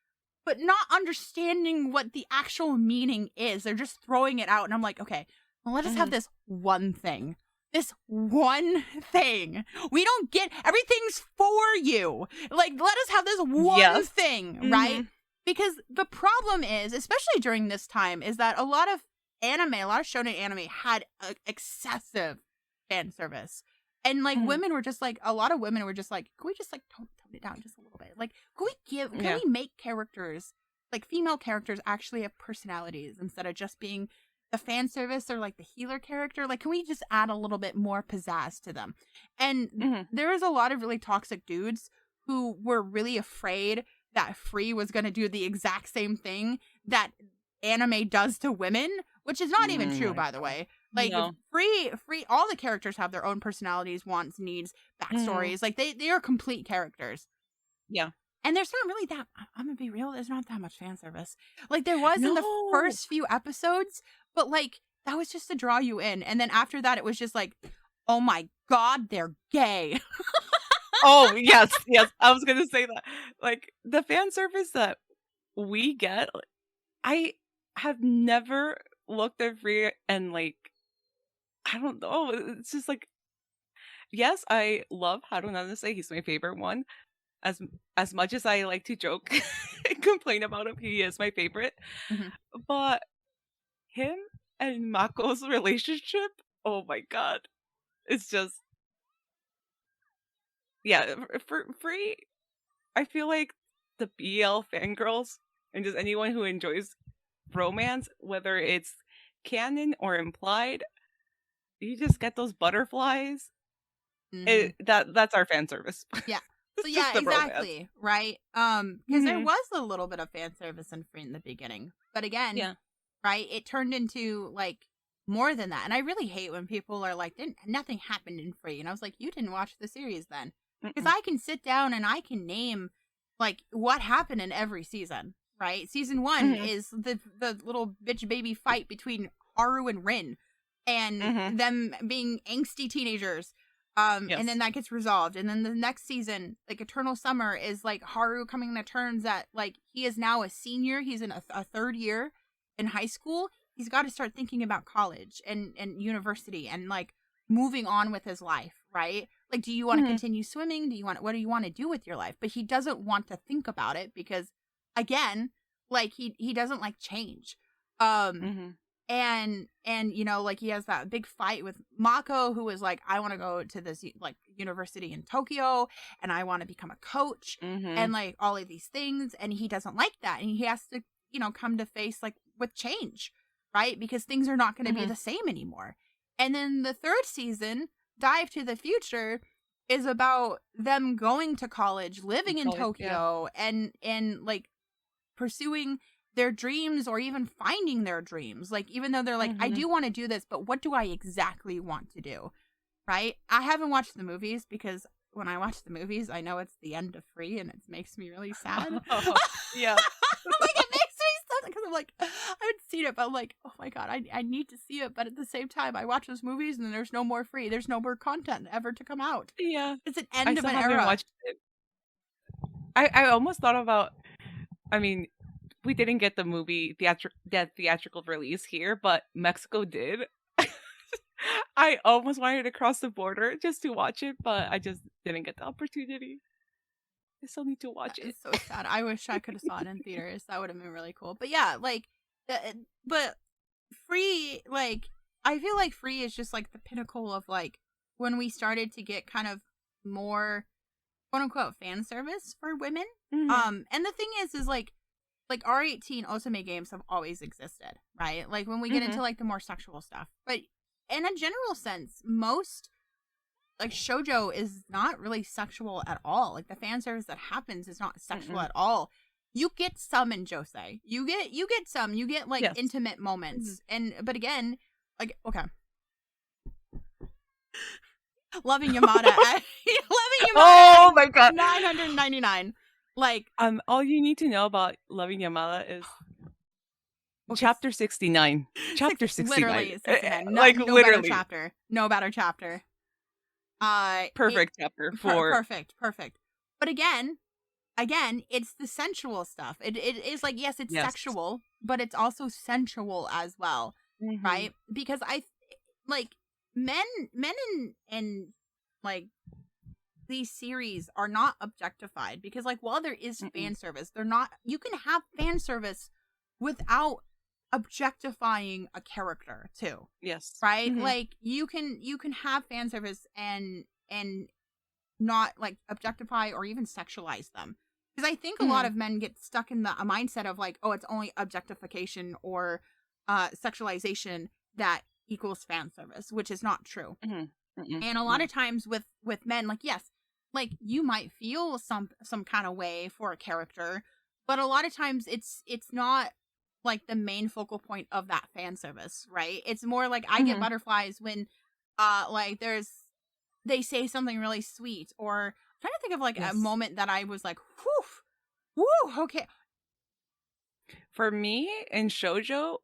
Speaker 1: but not understanding what the actual meaning is. They're just throwing it out, and I'm like, okay, Well, let us have this one thing. This one thing. We don't get, everything's for you. Like, let us have this one thing, right? Because the problem is, especially during this time, is that a lot of shonen anime had excessive fan service. And, like, women were just like, a lot of women were just like, can we just, like, tone it down just a little bit? Like, can we make characters, like, female characters actually have personalities instead of just being the fan service or, like, the healer character? Like, can we just add a little bit more pizzazz to them? And there was a lot of really toxic dudes who were really afraid that Free was going to do the exact same thing that anime does to women, which is not even true, by the way. Like, Free, all the characters have their own personalities, wants, needs, backstories. Like, they are complete characters.
Speaker 2: Yeah.
Speaker 1: And there's not really that, I'm gonna be real, there's not that much fan service. Like, there was in the first few episodes, but, like, that was just to draw you in. And then after that, it was just like, oh my god, they're gay.
Speaker 2: Oh, yes. I was gonna say that. Like, the fan service that we get, I have never looked at Free and, like, I don't know. It's just like, yes, I love Harunan say he's my favorite one. As much as I like to joke and complain about him, he is my favorite. But him and Mako's relationship, oh my god. It's just, yeah, for Free, I feel like the BL fangirls and just anyone who enjoys romance, whether it's canon or implied, you just get those butterflies. That's our fan service.
Speaker 1: Yeah. So yeah, exactly. Romance. Right? Because there was a little bit of fan service in Free in the beginning. But again, right, it turned into, like, more than that. And I really hate when people are like, nothing happened in Free. And I was like, you didn't watch the series then. Because I can sit down and I can name, like, what happened in every season, right? Season 1 is the little bitch baby fight between Haru and Rin. And them being angsty teenagers. And then that gets resolved. And then the next season, like, Eternal Summer is, like, Haru coming to terms that, like, he is now a senior. He's in a third year in high school. He's got to start thinking about college and university and, like, moving on with his life, right? Like, do you want to continue swimming? What do you want to do with your life? But he doesn't want to think about it because, again, like, he doesn't like change. And you know, like, he has that big fight with Mako, who is like, I want to go to this, like, university in Tokyo, and I want to become a coach, and, like, all of these things, and he doesn't like that, and he has to, you know, come to face, like, with change, right? Because things are not going to be the same anymore. And then the third season, Dive to the Future, is about them going to college, living in Tokyo, and like, pursuing their dreams or even finding their dreams. Like, even though they're like, I do want to do this, but what do I exactly want to do? Right? I haven't watched the movies because when I watch the movies, I know it's the end of Free and it makes me really sad.
Speaker 2: Yeah.
Speaker 1: Like, it makes me sad because I'm like, I haven't seen it, but I'm like, oh my god, I need to see it. But at the same time, I watch those movies and then there's no more Free. There's no more content ever to come out.
Speaker 2: Yeah.
Speaker 1: It's an end of an era.
Speaker 2: Watched it. I almost thought about, I mean, we didn't get the movie theatrical release here, but Mexico did. I almost wanted to cross the border just to watch it, but I just didn't get the opportunity. I still need to watch it.
Speaker 1: It's so sad. I wish I could have saw it in theaters. That would have been really cool. But yeah, like, but Free, like, I feel like Free is just, like, the pinnacle of, like, when we started to get kind of more, quote unquote, fan service for women. And the thing is like R18 otome games have always existed, right? Like, when we get into, like, the more sexual stuff. But in a general sense, most, like, shoujo is not really sexual at all. Like, the fan service that happens is not sexual at all. You get some in josei. You get some. You get, like, intimate moments. But again, like, okay. Loving Yamada.
Speaker 2: Oh my god.
Speaker 1: 999. Like,
Speaker 2: all you need to know about Loving Yamada is chapter 69. Chapter 69.
Speaker 1: Literally 69. No,
Speaker 2: like,
Speaker 1: no
Speaker 2: literally.
Speaker 1: Better chapter. No better chapter.
Speaker 2: Perfect chapter for
Speaker 1: perfect. But again, it's the sensual stuff. It is like, yes, it's sexual, but it's also sensual as well. right? Because like men in like these series are not objectified, because like while there is fan service, they're not, you can have fan service without objectifying a character too.
Speaker 2: Yes.
Speaker 1: Right? Like you can have fan service and not like objectify or even sexualize them. Because I think a lot of men get stuck in a mindset of like, oh, it's only objectification or sexualization that equals fan service, which is not true. And a lot of times with men, like, yes, like you might feel some kind of way for a character, but a lot of times it's not like the main focal point of that fan service, right? It's more like I get butterflies when like they say something really sweet, or I'm trying to think of like a moment that I was like, whew, okay.
Speaker 2: For me in Shojo,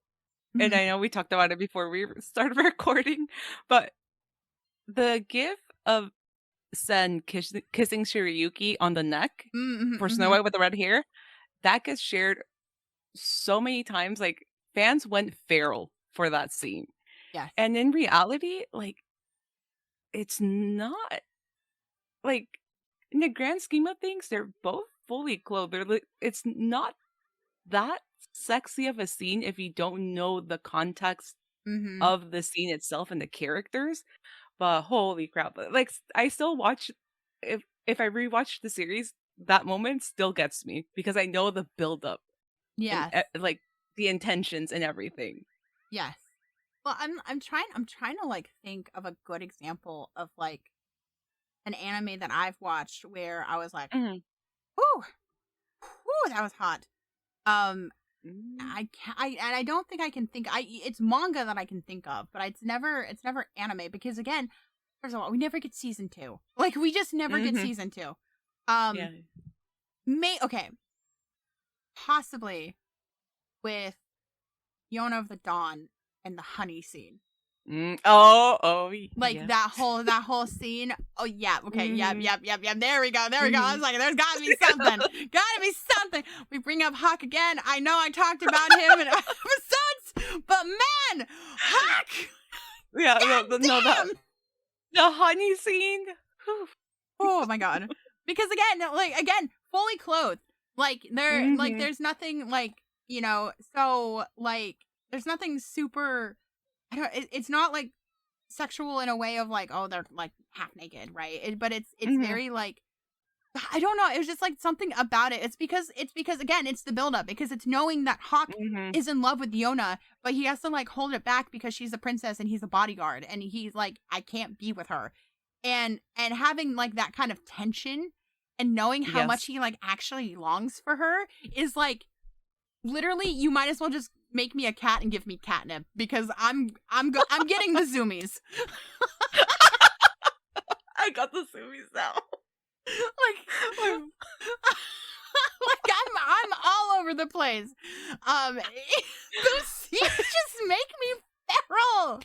Speaker 2: and I know we talked about it before we started recording, but the gif of Sen kissing Shirayuki on the neck for Snow White with the red hair, that gets shared so many times. Like, fans went feral for that scene.
Speaker 1: Yes.
Speaker 2: And in reality, like, it's not, like, in the grand scheme of things, they're both fully clothed. It's not that sexy of a scene if you don't know the context of the scene itself and the characters. But holy crap, like, I still watch, if I rewatch the series, that moment still gets me because I know the build up.
Speaker 1: Yes.
Speaker 2: And, like, the intentions and everything.
Speaker 1: Yes. Well, I'm trying to like think of a good example of like an anime that I've watched where I was like, whoo, that was hot. I don't think I can think. It's manga that I can think of, but it's never anime, because again, first of all, we never get season 2. Like, we just never get season 2. Okay, possibly with Yona of the Dawn and the honey scene. Like
Speaker 2: yes.
Speaker 1: that whole scene. Oh yeah, okay, yep. There we go. I was like, there's gotta be something. We bring up Hawk again. I know I talked about him in episodes, but man, Hawk.
Speaker 2: Yeah, the honey scene.
Speaker 1: Oh my god. Because again, fully clothed. Like like there's nothing like, you know, so like there's nothing super, it's not like sexual in a way of like, oh, they're like half naked, right? But it's very like, I don't know, it was just like something about it. It's because again, it's the buildup, because it's knowing that Hawk is in love with Yona, but he has to like hold it back because she's a princess and he's a bodyguard, and he's like, I can't be with her, and having like that kind of tension and knowing how much he like actually longs for her is like, literally, you might as well just make me a cat and give me catnip, because I'm getting the zoomies.
Speaker 2: I got the zoomies now.
Speaker 1: like I'm all over the place. Those scenes just make me feral.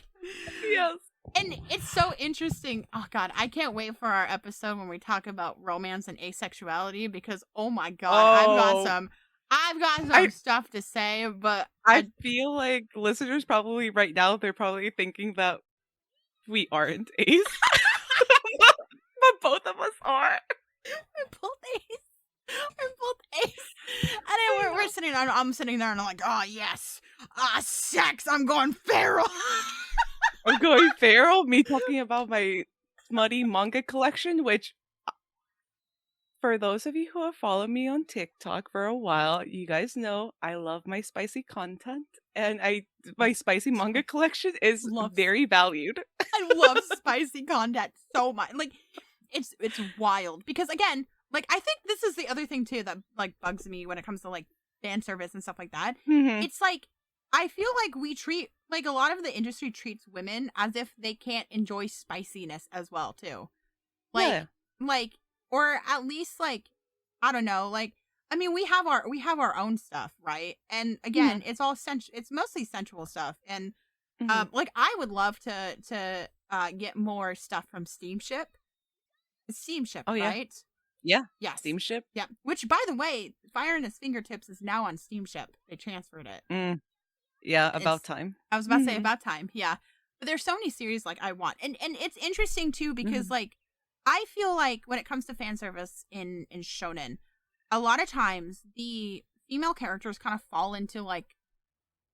Speaker 2: Yes.
Speaker 1: And it's so interesting. Oh god, I can't wait for our episode when we talk about romance and asexuality, because oh my god, I've got some stuff to say, but
Speaker 2: I feel like listeners probably right now, they're probably thinking that we aren't ace. But both of us are.
Speaker 1: We're both ace. And we're sitting there, I'm sitting there and I'm like, oh yes, sex, I'm going feral.
Speaker 2: I'm going feral? Me talking about my smutty manga collection, which, for those of you who have followed me on TikTok for a while, you guys know I love my spicy content, and my spicy manga collection is very valued.
Speaker 1: I love spicy content so much. Like, it's wild, because again, like, I think this is the other thing too that like bugs me when it comes to like fan service and stuff like that. It's like, I feel like we treat, like, a lot of the industry treats women as if they can't enjoy spiciness as well too. Like, like, or at least like, I don't know, like, I mean, we have our own stuff, right? And again, it's all it's mostly sensual stuff, and like, I would love to get more stuff from Steamship. It's Steamship, right?
Speaker 2: Yeah.
Speaker 1: Yes.
Speaker 2: Steamship.
Speaker 1: Yeah. Which, by the way, Fire in His Fingertips is now on Steamship. They transferred it.
Speaker 2: Yeah,
Speaker 1: It's
Speaker 2: about time.
Speaker 1: I was about to say about time. Yeah. But there's so many series like I want. And it's interesting too because like I feel like when it comes to fan service in shonen, a lot of times the female characters kind of fall into like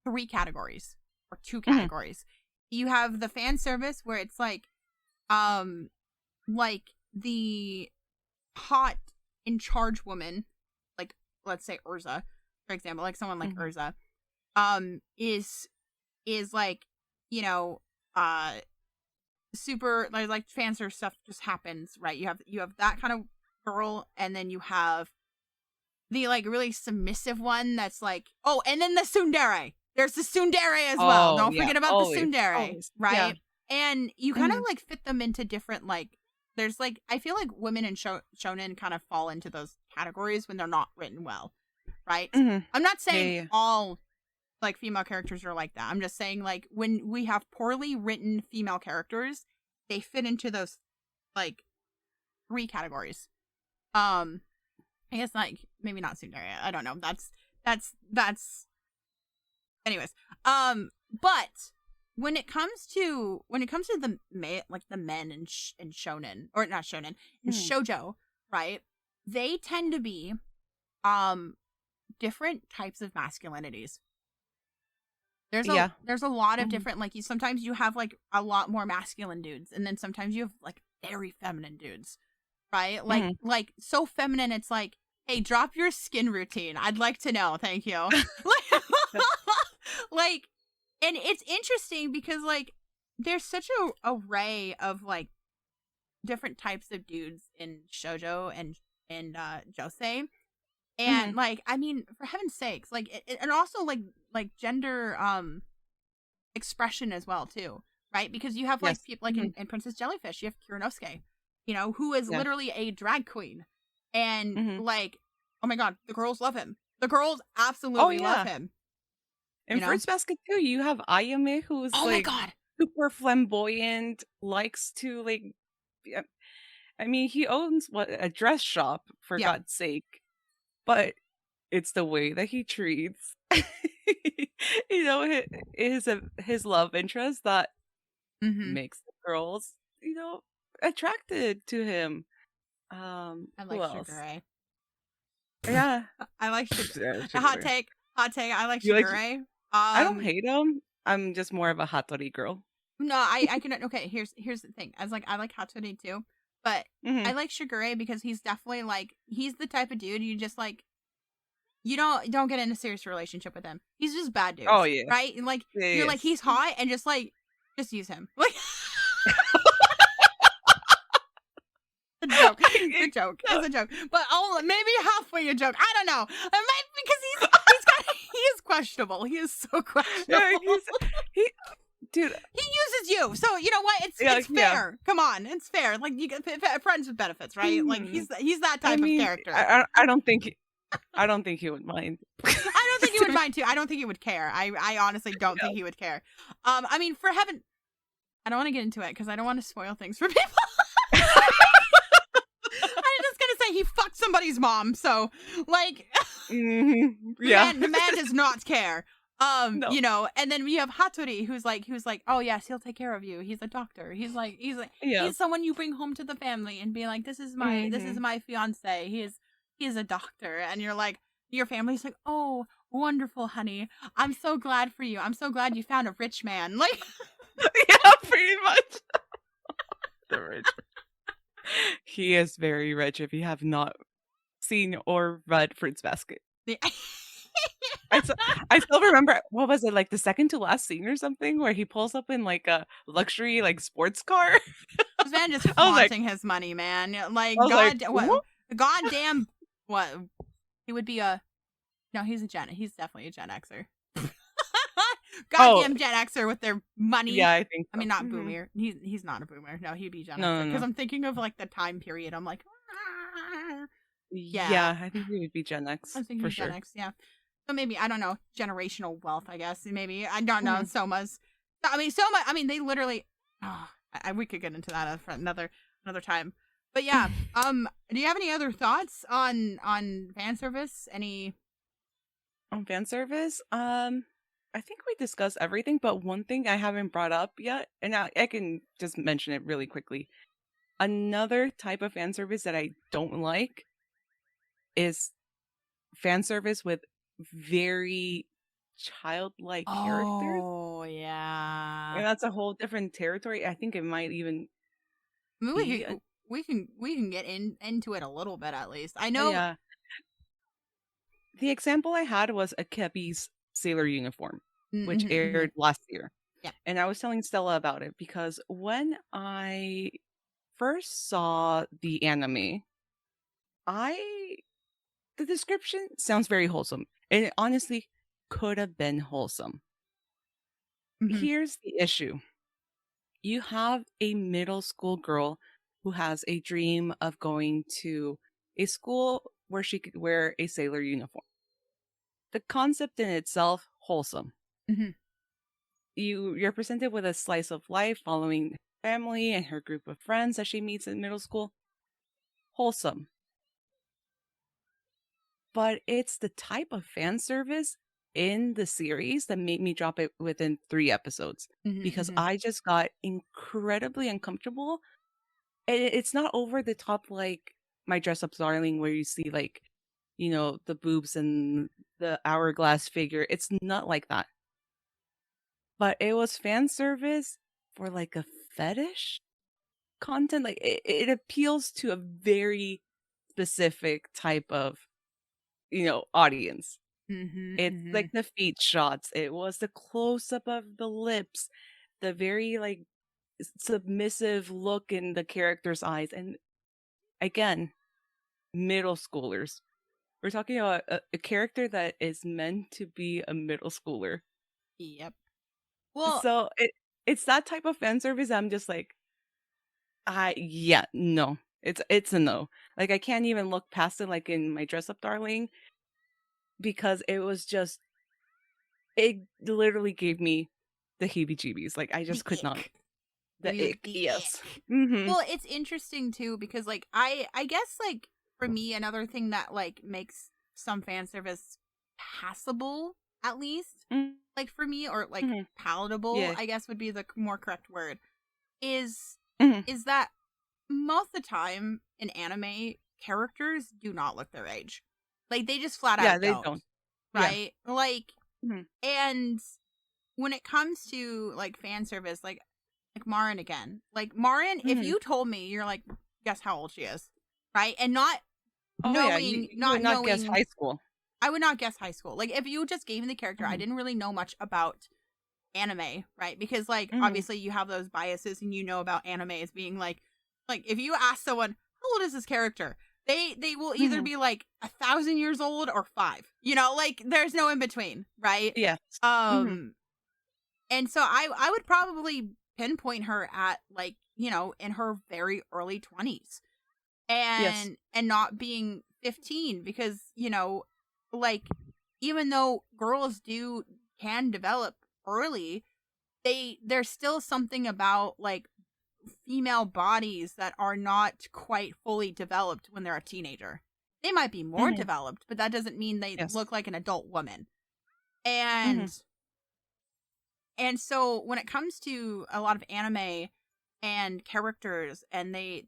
Speaker 1: 3 categories or 2 categories. You have the fan service where it's like the hot in charge woman, like let's say Urza, for example, like someone like Urza, is like, you know, super like fan service stuff just happens, right? You have that kind of girl, and then you have the like really submissive one that's like, oh, and then the tsundere. There's the tsundere as well. Don't forget about the tsundere, right? Yeah. And you kind of like fit them into different like. There's like I feel like women in shonen kind of fall into those categories when they're not written well, right? I'm not saying all like female characters are like that. I'm just saying like when we have poorly written female characters, they fit into those like 3 categories. I guess like maybe not tsundere. I don't know. That's anyways. But when it comes to the men in shonen, or not shonen, in shojo, right? They tend to be different types of masculinities. There's a lot of different like sometimes you have like a lot more masculine dudes, and then sometimes you have like very feminine dudes, right? Like so feminine it's like, hey, drop your skin routine. I'd like to know, thank you. Like, and it's interesting because like there's such a array of like different types of dudes in shoujo and josei, and like I mean for heaven's sakes, like and also like gender expression as well too, right? Because you have like people like in Princess Jellyfish, you have Kuranosuke, you know, who is literally a drag queen, and like oh my god, the girls love him. The girls absolutely love him.
Speaker 2: In Fruits Basket too, you have Ayame, who's like
Speaker 1: my god,
Speaker 2: super flamboyant, likes to like. I mean, he owns a dress shop for God's sake, but it's the way that he treats, you know, his love interest that makes the girls, you know, attracted to him. I
Speaker 1: like Shigure.
Speaker 2: Yeah,
Speaker 1: I like Shigure. Hot take. I like Shigure.
Speaker 2: I don't hate him. I'm just more of a Hattori girl.
Speaker 1: No, I can. Okay, here's the thing. I like Hattori too, but I like Shigure because he's definitely like he's the type of dude you just like. You don't get in a serious relationship with him. He's just bad dude. Oh yeah, right? And like you're like he's hot and just use him. Like it's a joke. It's a joke. But maybe halfway a joke. I don't know. Because he is questionable. He is so questionable.
Speaker 2: Dude,
Speaker 1: he uses you. So you know what? It's fair. Yeah. Come on, it's fair. Like you get friends with benefits, right? Like he's that type of character.
Speaker 2: I don't think he would mind.
Speaker 1: I don't think he would mind too. I don't think he would care. I honestly don't think he would care. I mean, for heaven, I don't want to get into it because I don't want to spoil things for people. I'm just gonna say he fucked somebody's mom. So like, the man does not care. No. You know, and then we have Hattori, who's like, oh yes, he'll take care of you. He's a doctor. He's someone you bring home to the family and be like, this is my fiance. He is a doctor, and you're like, your family's like, oh, wonderful, honey. I'm so glad for you. I'm so glad you found a rich man. Like,
Speaker 2: yeah, pretty much. The rich. He is very rich. If you have not seen or read Fruits Basket, I still remember, what was it, like the second to last scene or something, where he pulls up in like luxury like sports car.
Speaker 1: This man just flaunting his money, man. Like goddamn. What? He would be he's definitely a Gen Xer. Goddamn Gen Xer with their money.
Speaker 2: Yeah, I think so.
Speaker 1: I mean, not boomer. He's not a boomer. No, he'd be Gen Xer. Because I'm thinking of like the time period. I'm like,
Speaker 2: yeah, I think he would be Gen X.
Speaker 1: I'm thinking
Speaker 2: for
Speaker 1: Gen
Speaker 2: sure.
Speaker 1: X, yeah. So maybe, I don't know, generational wealth, I guess. Maybe, I don't know, Soma's. I mean, Soma, they literally, we could get into that for another time. But yeah, do you have any other thoughts on fan service? Any?
Speaker 2: On fan service? I think we discussed everything, but one thing I haven't brought up yet, and I can just mention it really quickly. Another type of fan service that I don't like is fan service with very childlike characters.
Speaker 1: Oh
Speaker 2: And
Speaker 1: yeah.
Speaker 2: that's a whole different territory. I think it might even
Speaker 1: I mean,
Speaker 2: be a
Speaker 1: we can get into it a little bit at least. I know.
Speaker 2: yeah. The example I had was Akebi's sailor uniform, which
Speaker 1: Mm-hmm, mm-hmm.
Speaker 2: aired last year.
Speaker 1: Yeah.
Speaker 2: And I was telling Stella about it because when I first saw the anime, I the description sounds very wholesome. And it honestly could have been wholesome.
Speaker 1: Mm-hmm,
Speaker 2: Here's the issue. You have a middle school girl who has a dream of going to a school where she could wear a sailor uniform. The concept in itself, wholesome.
Speaker 1: mm-hmm.
Speaker 2: You're presented with a slice of life following her family and her group of friends that she meets in middle school. Wholesome. But it's the type of fan service in the series that made me drop it within 3 episodes
Speaker 1: Mm-hmm,
Speaker 2: because
Speaker 1: mm-hmm.
Speaker 2: I just got incredibly uncomfortable. And it's not over the top like My Dress Up Darling, where you see like, the boobs and the hourglass figure. It's not like that. But it was fan service for like a fetish content. Like it appeals to a very specific type of, audience.
Speaker 1: Mm-hmm,
Speaker 2: It's
Speaker 1: mm-hmm.
Speaker 2: like the feet shots. It was the close up of the lips, the very like submissive look in the character's eyes. And again, middle schoolers. We're talking about a character that is meant to be a middle schooler.
Speaker 1: Yep. Well,
Speaker 2: So it's that type of fan service. I'm just like, yeah, no. It's a no. Like I can't even look past it like in My Dress Up Darling because it literally gave me the heebie-jeebies. Like I
Speaker 1: the
Speaker 2: just could not.
Speaker 1: ick.
Speaker 2: The ick,
Speaker 1: The
Speaker 2: yes.
Speaker 1: ick.
Speaker 2: Mm-hmm.
Speaker 1: Well, it's interesting too because like I guess like for me another thing that like makes some fan service passable at least like for me or like
Speaker 2: Mm-hmm.
Speaker 1: palatable
Speaker 2: Yeah.
Speaker 1: I guess would be the more correct word is
Speaker 2: Mm-hmm.
Speaker 1: is that most of the time in anime characters do not look their age. Like they just flat
Speaker 2: Yeah,
Speaker 1: out
Speaker 2: they
Speaker 1: don't.
Speaker 2: don't. Yeah.
Speaker 1: Right? Like
Speaker 2: Mm-hmm.
Speaker 1: and when it comes to like fan service like Marin again. Like Marin, if
Speaker 2: Mm-hmm.
Speaker 1: you told me, you're like, guess how old she is, right? And not
Speaker 2: Oh yeah, you would
Speaker 1: not
Speaker 2: not guess
Speaker 1: knowing,
Speaker 2: high school.
Speaker 1: I would not guess high school. Like if you just gave me the character, I
Speaker 2: Mm-hmm.
Speaker 1: didn't really know much about anime, right? Because like
Speaker 2: Mm-hmm.
Speaker 1: obviously you have those biases, and you know about anime as being like if you ask someone how old is this character, they will either
Speaker 2: Mm-hmm.
Speaker 1: be like 1,000 years old or 5. You know, like there's no in between, right?
Speaker 2: Yes. Mm-hmm.
Speaker 1: And so I would probably pinpoint her at like, in her very early 20s
Speaker 2: Yes.
Speaker 1: and not being 15 because, like even though girls can develop early, there's still something about like female bodies that are not quite fully developed when they're a teenager. They might be more
Speaker 2: Mm-hmm.
Speaker 1: developed, but that doesn't mean they
Speaker 2: Yes.
Speaker 1: look like an adult woman.
Speaker 2: Mm-hmm.
Speaker 1: And so when it comes to a lot of anime and characters and they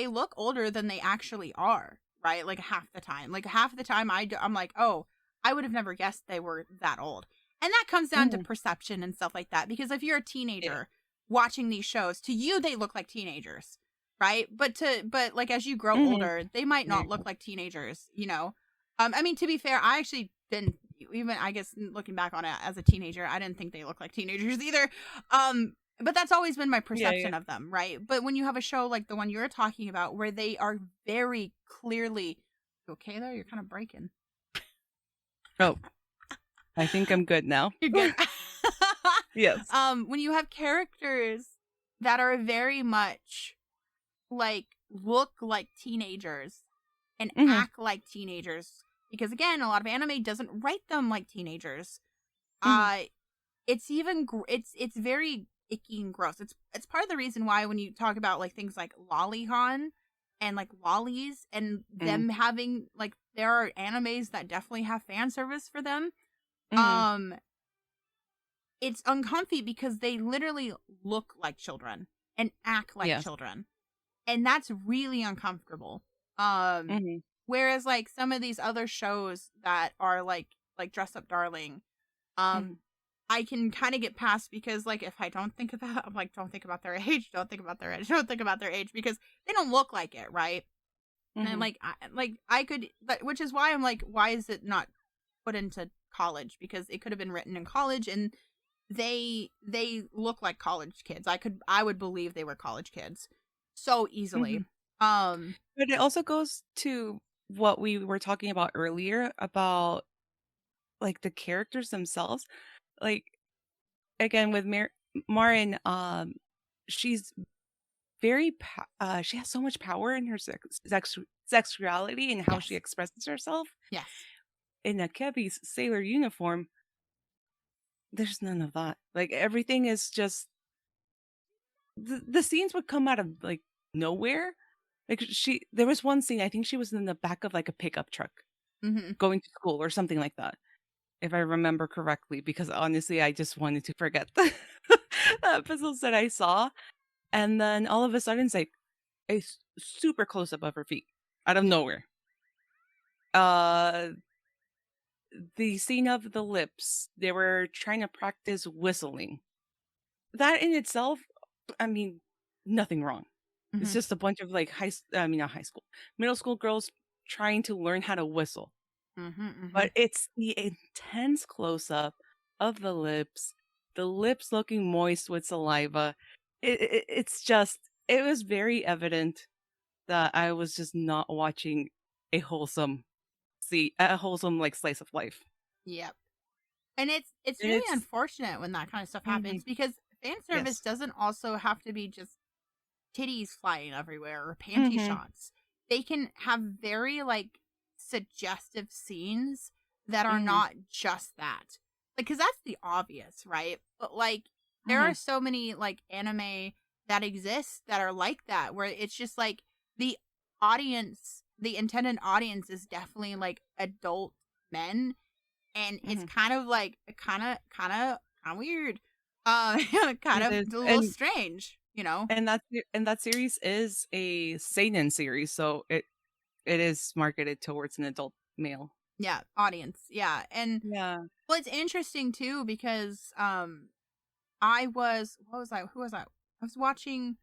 Speaker 1: look older than they actually are, right? Like half the time. Like half the time I'm like, "Oh, I would have never guessed they were that old." And that comes down to
Speaker 2: Mm-hmm.
Speaker 1: perception and stuff like that because if you're a
Speaker 2: Yeah.
Speaker 1: teenager watching these shows, to you they look like teenagers, right? But like as you grow
Speaker 2: Mm-hmm.
Speaker 1: older, they might not look like teenagers, I mean, to be fair, I actually didn't even, I guess, looking back on it as a teenager, I didn't think they looked like teenagers either. But that's always been my
Speaker 2: Yeah. Yeah.
Speaker 1: perception of them, right? But when you have a show like the one you're talking about, where they are very clearly, you okay there? You're kind of breaking.
Speaker 2: Oh, I think I'm good now.
Speaker 1: You're good.
Speaker 2: Yes.
Speaker 1: When you have characters that are very much like look like teenagers and
Speaker 2: Mm-hmm.
Speaker 1: act like teenagers, because again, a lot of anime doesn't write them like teenagers.
Speaker 2: Mm-hmm.
Speaker 1: It's even it's very icky and gross. It's part of the reason why when you talk about like things like lolicon and like lollies and them having like there are animes that definitely have fan service for them.
Speaker 2: Mm-hmm.
Speaker 1: Um it's uncomfy because they literally look like children and act like
Speaker 2: Yes.
Speaker 1: children. And that's really uncomfortable. Um
Speaker 2: Hmm.
Speaker 1: whereas like some of these other shows that are like Dress Up Darling, um
Speaker 2: Hmm.
Speaker 1: I can kind of get past because like if I don't think of that, I'm like, don't think about their age, don't think about their age, don't think about their age because they don't look like it, right? And
Speaker 2: Hmm.
Speaker 1: like I could, which is why I'm like, why is it not put into college? Because it could have been written in college, and they look like college kids. I would believe they were college kids so
Speaker 2: Hmm.
Speaker 1: easily.
Speaker 2: But it also goes to what we were talking about earlier about like the characters themselves. Like again with Marin, she's she has so much power in her sexuality and how she
Speaker 1: Yes,
Speaker 2: expresses herself.
Speaker 1: yes,
Speaker 2: In Akebi's sailor uniform, there's none of that. Like everything is just the scenes would come out of like nowhere. Like there was one scene. I think she was in the back of like a pickup truck
Speaker 1: mm-hmm.
Speaker 2: going to school or something like that, if I remember correctly. Because honestly, I just wanted to forget the episodes that I saw, and then all of a sudden, it's like super close up of her feet out of
Speaker 1: Yeah,
Speaker 2: nowhere. Uh, the scene of the lips, they were trying to practice whistling. That in itself, I mean, nothing wrong. It's
Speaker 1: mm-hmm.
Speaker 2: just a bunch of like I mean not high school, middle school girls trying to learn how to whistle.
Speaker 1: Mm-hmm. Mm-hmm.
Speaker 2: But it's the intense close up of the lips looking moist with saliva. It's just it was very evident that I was just not watching a wholesome a wholesome like slice of life.
Speaker 1: Yep. And it's
Speaker 2: And
Speaker 1: really
Speaker 2: it's
Speaker 1: unfortunate when that kind of stuff
Speaker 2: mhm,
Speaker 1: happens because fan service
Speaker 2: yes.
Speaker 1: doesn't also have to be just titties flying everywhere or panty
Speaker 2: Mhm.
Speaker 1: shots. They can have very like suggestive scenes that are
Speaker 2: Mhm.
Speaker 1: not just that. Like cuz that's the obvious, right? But like there are
Speaker 2: Mhm.
Speaker 1: so many like anime that exist that are like that where it's just like the the intended audience is definitely like adult men, and it's
Speaker 2: Mhm.
Speaker 1: kind of like kind of weird. Kind
Speaker 2: It
Speaker 1: of
Speaker 2: is.
Speaker 1: a little strange, you know?
Speaker 2: And that series is a seinen series, so it is marketed towards an adult male.
Speaker 1: Yeah, audience. Yeah. And
Speaker 2: Yeah.
Speaker 1: well, it's interesting too because I was what was I? Who was I? I was watching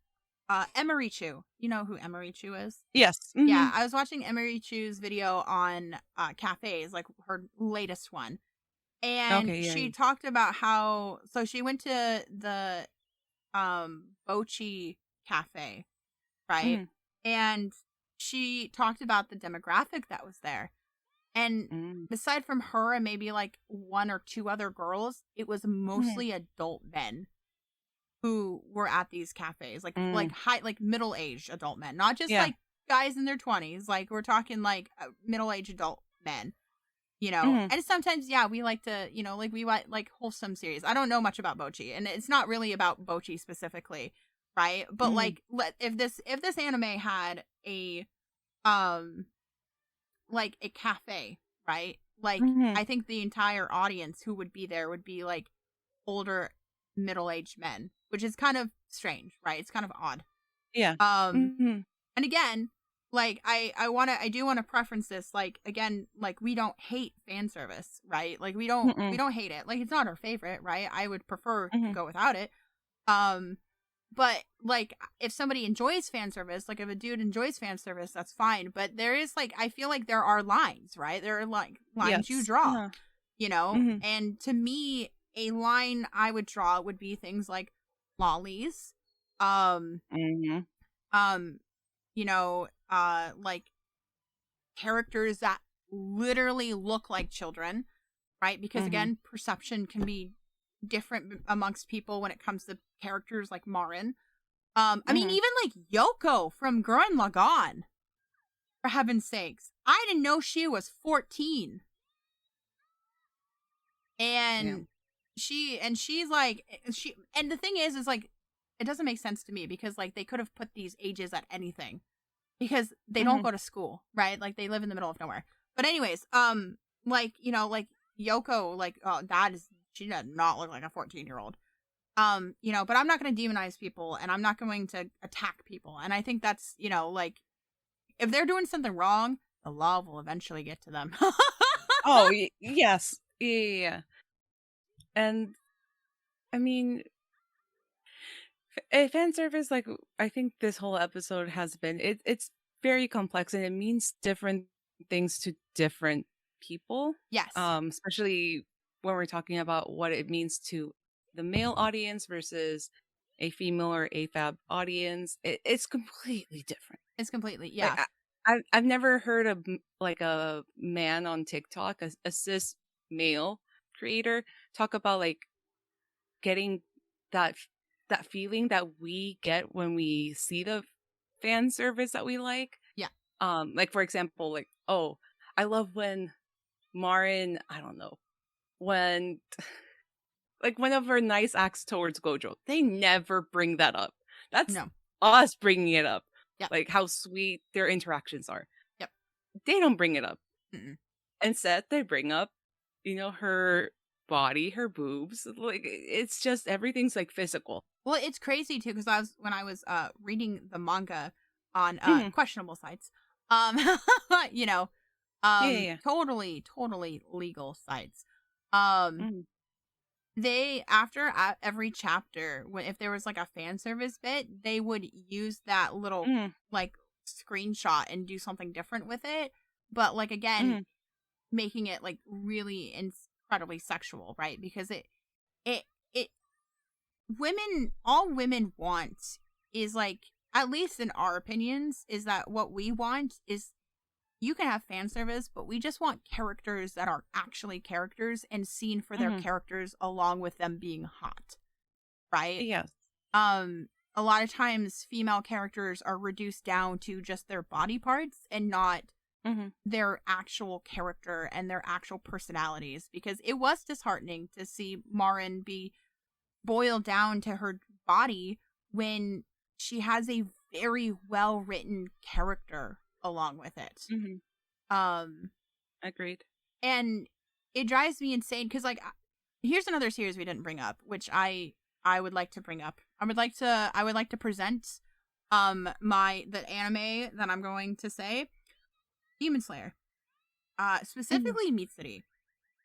Speaker 1: Emery Chu. You know who Emery Chu is?
Speaker 2: Yes.
Speaker 1: Yeah,
Speaker 2: Mhm.
Speaker 1: I was watching Emery Chu's video on cafes, like her latest one. And
Speaker 2: Okay, yeah.
Speaker 1: she
Speaker 2: Yeah.
Speaker 1: talked about how so she went to the Bochi cafe, right?
Speaker 2: Mhm.
Speaker 1: And she talked about the demographic that was there. And
Speaker 2: Mm.
Speaker 1: aside from her and maybe like one or two other girls, it was
Speaker 2: Mhm.
Speaker 1: mostly adult men who were at these cafes,
Speaker 2: Mm.
Speaker 1: like middle-aged adult men, not just
Speaker 2: Yeah.
Speaker 1: like guys in their 20s. Like we're talking like middle-aged adult men, you know.
Speaker 2: Mhm.
Speaker 1: And sometimes yeah, we like to, you know, like we like wholesome series. I don't know much about Bochi, and it's not really about Bochi specifically, right? But
Speaker 2: Mhm.
Speaker 1: like if this anime had a um like a cafe, right? Like
Speaker 2: Mhm.
Speaker 1: I think the entire audience who would be there would be like older middle-aged men, which is kind of strange, right? It's kind of odd.
Speaker 2: Yeah.
Speaker 1: Um
Speaker 2: Mhm.
Speaker 1: and again, like I do want to preference this, like again, like we don't hate fan service, right? Like we
Speaker 2: Mm-mm.
Speaker 1: don't hate it. Like it's not our favorite, right? I would prefer to
Speaker 2: Mhm.
Speaker 1: go without it. Um but like if somebody enjoys fan service, like if a dude enjoys fan service, that's fine. But there is like I feel like there are lines, right? There are like lines you
Speaker 2: Yes.
Speaker 1: draw,
Speaker 2: Uh-huh.
Speaker 1: you know?
Speaker 2: Mhm.
Speaker 1: And to me, a line I would draw would be things like lollies, um,
Speaker 2: Mhm.
Speaker 1: um, you know, like characters that literally look like children, right? Because
Speaker 2: Mhm.
Speaker 1: again, perception can be different amongst people when it comes to characters like Marin. I mean,
Speaker 2: Mhm.
Speaker 1: even like Yoko from Gurren Lagann, for heaven's sakes. I didn't know she was 14.
Speaker 2: Yeah.
Speaker 1: And she's like and the thing is like it doesn't make sense to me because like they could have put these ages at anything because they don't
Speaker 2: Mhm.
Speaker 1: go to school, right? Like they live in the middle of nowhere. But anyways, like, you know, like Yoko, like that is she does not look like a 14-year-old. You know, but I'm not going to demonize people, and I'm not going to attack people. And I think that's, you know, like, if they're doing something wrong, the law will eventually get to them.
Speaker 2: Oh, yes. Yeah. And, I mean, fan service, like, I think this whole episode has been, it's very complex, and it means different things to different people.
Speaker 1: Yes.
Speaker 2: Especially when we're talking about what it means to the male audience versus a female or AFAB audience. It's completely different.
Speaker 1: It's completely, yeah.
Speaker 2: Like, I've never heard of like a man on TikTok, a cis male creator, talk about like getting that feeling that we get when we see the fan service that we like.
Speaker 1: Yeah.
Speaker 2: Like, for example, like, oh, I love when Marin, I don't know, when like one of her nice acts towards Gojo, they never bring that up. That's us bringing it up.
Speaker 1: Yep.
Speaker 2: Like how sweet their interactions are.
Speaker 1: Yep.
Speaker 2: They don't bring it up.
Speaker 1: Mm-mm.
Speaker 2: Instead, they bring up, you know, her body, her boobs. Like, it's just, everything's like physical.
Speaker 1: Well, it's crazy too, because when I was reading the manga on questionable sites, you know, totally legal sites. They, after every chapter, if there was like a fan service bit, they would use that little like screenshot and do something different with it. But like, again, making it like really incredibly sexual, right? Because all women want is, like, at least in our opinions, is that what we want is, you can have fan service, but we just want characters that are actually characters and seen for their characters, along with them being hot, right?
Speaker 2: Yes.
Speaker 1: A lot of times female characters are reduced down to just their body parts and not their actual character and their actual personalities, because it was disheartening to see Marin be boiled down to her body when she has a very well written character along with it.
Speaker 2: Agreed.
Speaker 1: And it drives me insane because, like, here's another series we didn't bring up, which I would like to bring up. I would like to present the anime that I'm going to say, Demon Slayer, specifically Mitsuri.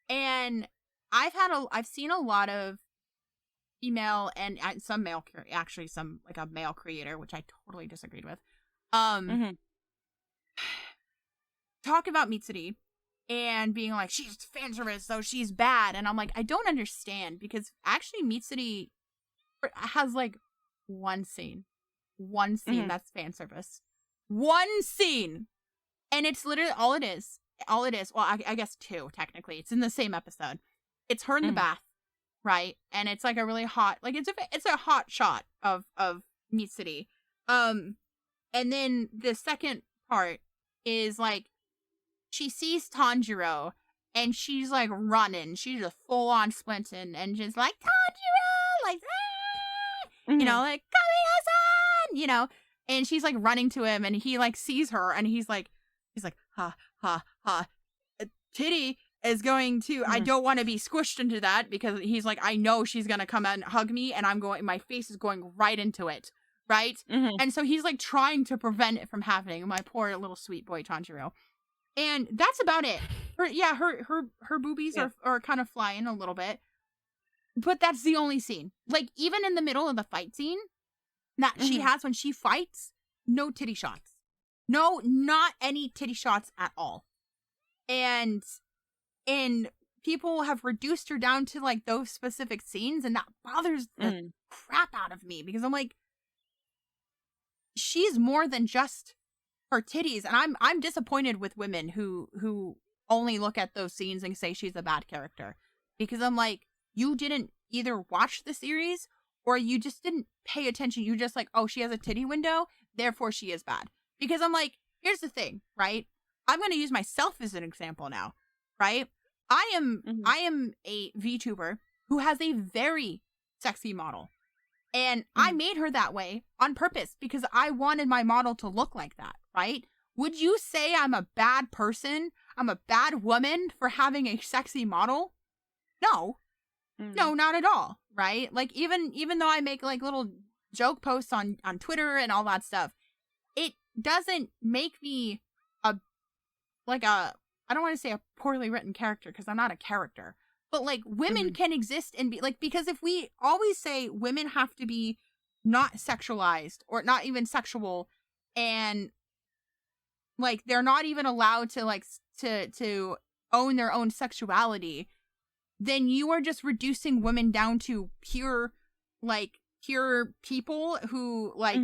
Speaker 1: And I've seen a lot of female and some male, actually some like a male creator, which I totally disagreed with, talk about Mitsuri and being like, she's fan service, so she's bad. And I'm like, I don't understand, because actually Mitsuri has like one scene that's fan service. One scene. And it's literally all it is. Well, I guess two, technically. It's in the same episode. It's her in the bath, right? And it's like a really hot, like, it's a hot shot of Mitsuri. And then the second part is like, she sees Tanjiro and she's like running. She's just full on sprinting and just like, Tanjiro, like, you know, like, Karina-san, you know, and she's like running to him and he like sees her and he's like, ha, ha, ha. Titty is going to, I don't want to be squished into that, because he's like, I know she's going to come and hug me and my face is going right into it. Right? And so he's like trying to prevent it from happening. My poor little sweet boy Tanjiro. And that's about it. Her boobies are kind of flying a little bit. But that's the only scene. Like, even in the middle of the fight scene that she has when she fights, no titty shots. No, not any titty shots at all. And people have reduced her down to like those specific scenes, and that bothers the crap out of me, because I'm like, she's more than just her titties, and I'm disappointed with women who only look at those scenes and say she's a bad character, because I'm like, you didn't either watch the series or you just didn't pay attention. You just like, oh, she has a titty window, therefore she is bad. Because I'm like, here's the thing, right? I'm going to use myself as an example now, right? I am a VTuber who has a very sexy model. And I made her that way on purpose because I wanted my model to look like that, right? Would you say I'm a bad person? I'm a bad woman for having a sexy model? No. No, not at all, right? Like even though I make like little joke posts on Twitter and all that stuff, it doesn't make me a I don't want to say a poorly written character because I'm not a character, but like women can exist and be like, because if we always say women have to be not sexualized or not even sexual, and like they're not even allowed to like to own their own sexuality, then you are just reducing women down to pure people who like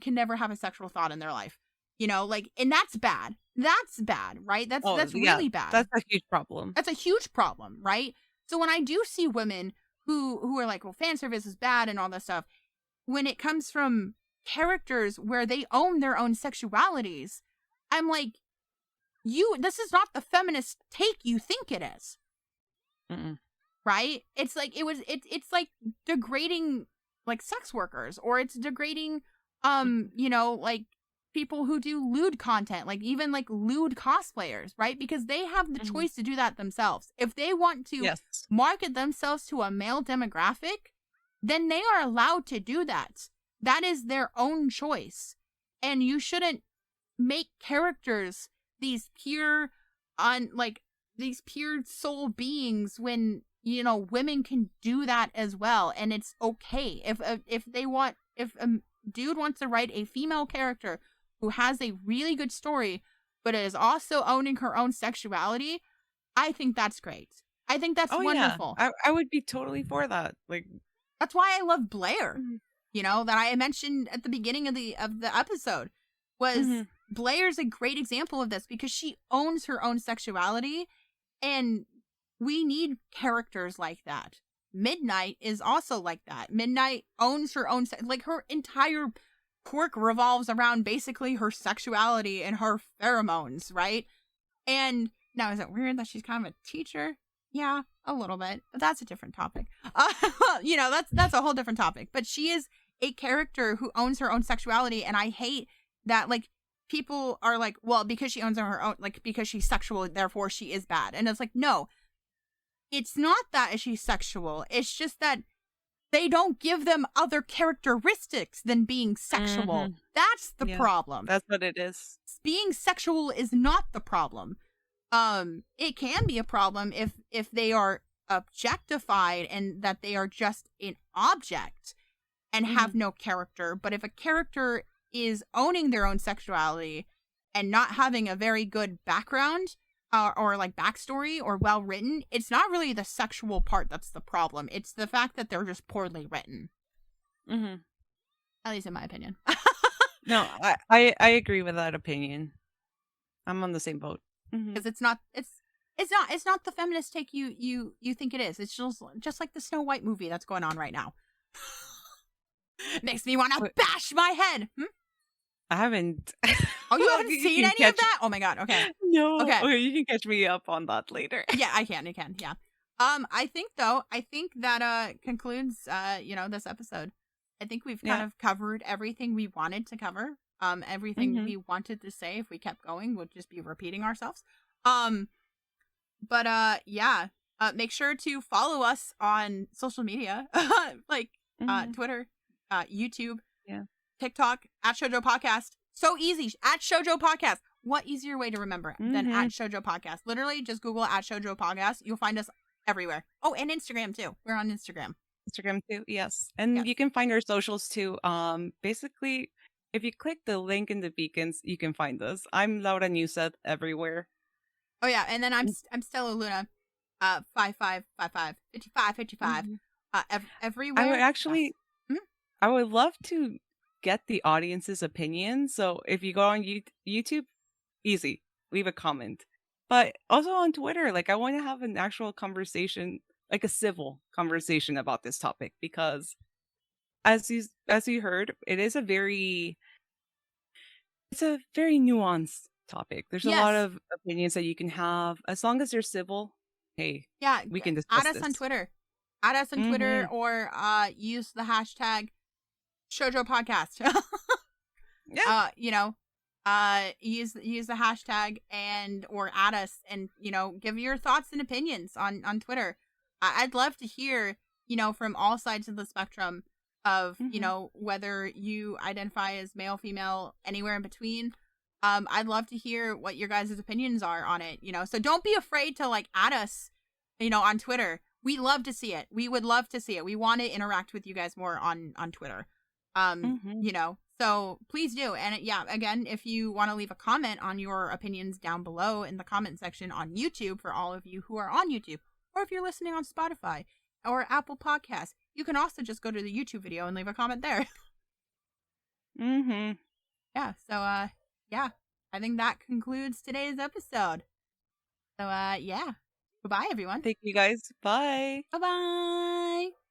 Speaker 1: can never have a sexual thought in their life, you know, like, and that's bad, right? That's really bad.
Speaker 2: That's a huge problem.
Speaker 1: That's a huge problem, right? So when I do see women who are like, well, fan service is bad and all that stuff, when it comes from characters where they own their own sexualities, I'm like, this is not the feminist take you think it is. Right? It's like it's like degrading like sex workers, or it's degrading you know, like people who do lewd content, like even like lewd cosplayers, right? Because they have the choice to do that themselves. If they want to market themselves to a male demographic, then they are allowed to do that. That is their own choice. And you shouldn't make characters these pure soul beings when, you know, women can do that as well, and it's okay. If a dude wants to write a female character who has a really good story but is also owning her own sexuality, I think that's great. I think that's wonderful.
Speaker 2: Yeah. I would be totally for that. Like,
Speaker 1: that's why I love Blair. You know, that I mentioned at the beginning of the episode was Blair's a great example of this, because she owns her own sexuality, and we need characters like that. Midnight is also like that. Midnight owns her own like her entire quirk revolves around basically her sexuality and her pheromones, right? And now, is it weird that she's kind of a teacher? Yeah, a little bit, but that's a different topic. You know, that's a whole different topic. But she is a character who owns her own sexuality, and I hate that, like, people are like, well, because she owns her own, like, because she's sexual, therefore she is bad. And it's like, no, it's not that she's sexual. It's just that they don't give them other characteristics than being sexual. That's the problem.
Speaker 2: That's what it is.
Speaker 1: Being sexual is not the problem. It can be a problem if they are objectified and that they are just an object and have no character. But if a character is owning their own sexuality and not having a very good background or like backstory or well written, it's not really the sexual part that's the problem. It's the fact that they're just poorly written. At least in my opinion.
Speaker 2: No, I agree with that opinion. I'm on the same boat.
Speaker 1: Because it's not the feminist take you think it is. It's just like the Snow White movie that's going on right now. Makes me want to bash my head.
Speaker 2: I haven't.
Speaker 1: Oh, you haven't seen any of that? Oh my god. Okay.
Speaker 2: No.
Speaker 1: Okay.
Speaker 2: You can catch me up on that later.
Speaker 1: Yeah, I can. You can. Yeah. I think that concludes this episode. I think we've kind of covered everything we wanted to cover. Everything we wanted to say. If we kept going, would just be repeating ourselves. Make sure to follow us on social media, like Twitter, YouTube, TikTok, at Shojo Podcast. So easy, at Shojo Podcast. What easier way to remember than at Shojo Podcast? Literally, just Google at Shojo Podcast. You'll find us everywhere. Oh, and Instagram too. We're on Instagram.
Speaker 2: Instagram too, yes. And you can find our socials too. Basically, if you click the link in the beacons, you can find us. I'm Laura Newseth everywhere.
Speaker 1: Oh yeah, and then I'm Stella Luna, 5555 5555. Everywhere.
Speaker 2: I would actually, I would love to get the audience's opinion. So if you go on YouTube, easy, leave a comment. But also on Twitter, like I want to have an actual conversation, like a civil conversation about this topic, because as you heard, it's a very nuanced topic. There's a lot of opinions that you can have. As long as they're civil, hey, we can discuss
Speaker 1: this. Add us on Twitter or use the hashtag Shojo Podcast. Use the hashtag or add us and give your thoughts and opinions on Twitter. I'd love to hear, from all sides of the spectrum of,
Speaker 2: Mm-hmm.
Speaker 1: whether you identify as male, female, anywhere in between. I'd love to hear what your guys' opinions are on it, So don't be afraid to like add us, on Twitter. We love to see it. We would love to see it. We want to interact with you guys more on Twitter.
Speaker 2: Mm-hmm.
Speaker 1: So please do. And yeah, again, if you want to leave a comment on your opinions down below in the comment section on YouTube for all of you who are on YouTube, or if you're listening on Spotify or Apple Podcasts, you can also just go to the YouTube video and leave a comment there.
Speaker 2: Mm-hmm.
Speaker 1: Yeah. So yeah, I think that concludes today's episode. So yeah. Goodbye everyone.
Speaker 2: Thank you guys. Bye.
Speaker 1: Bye bye.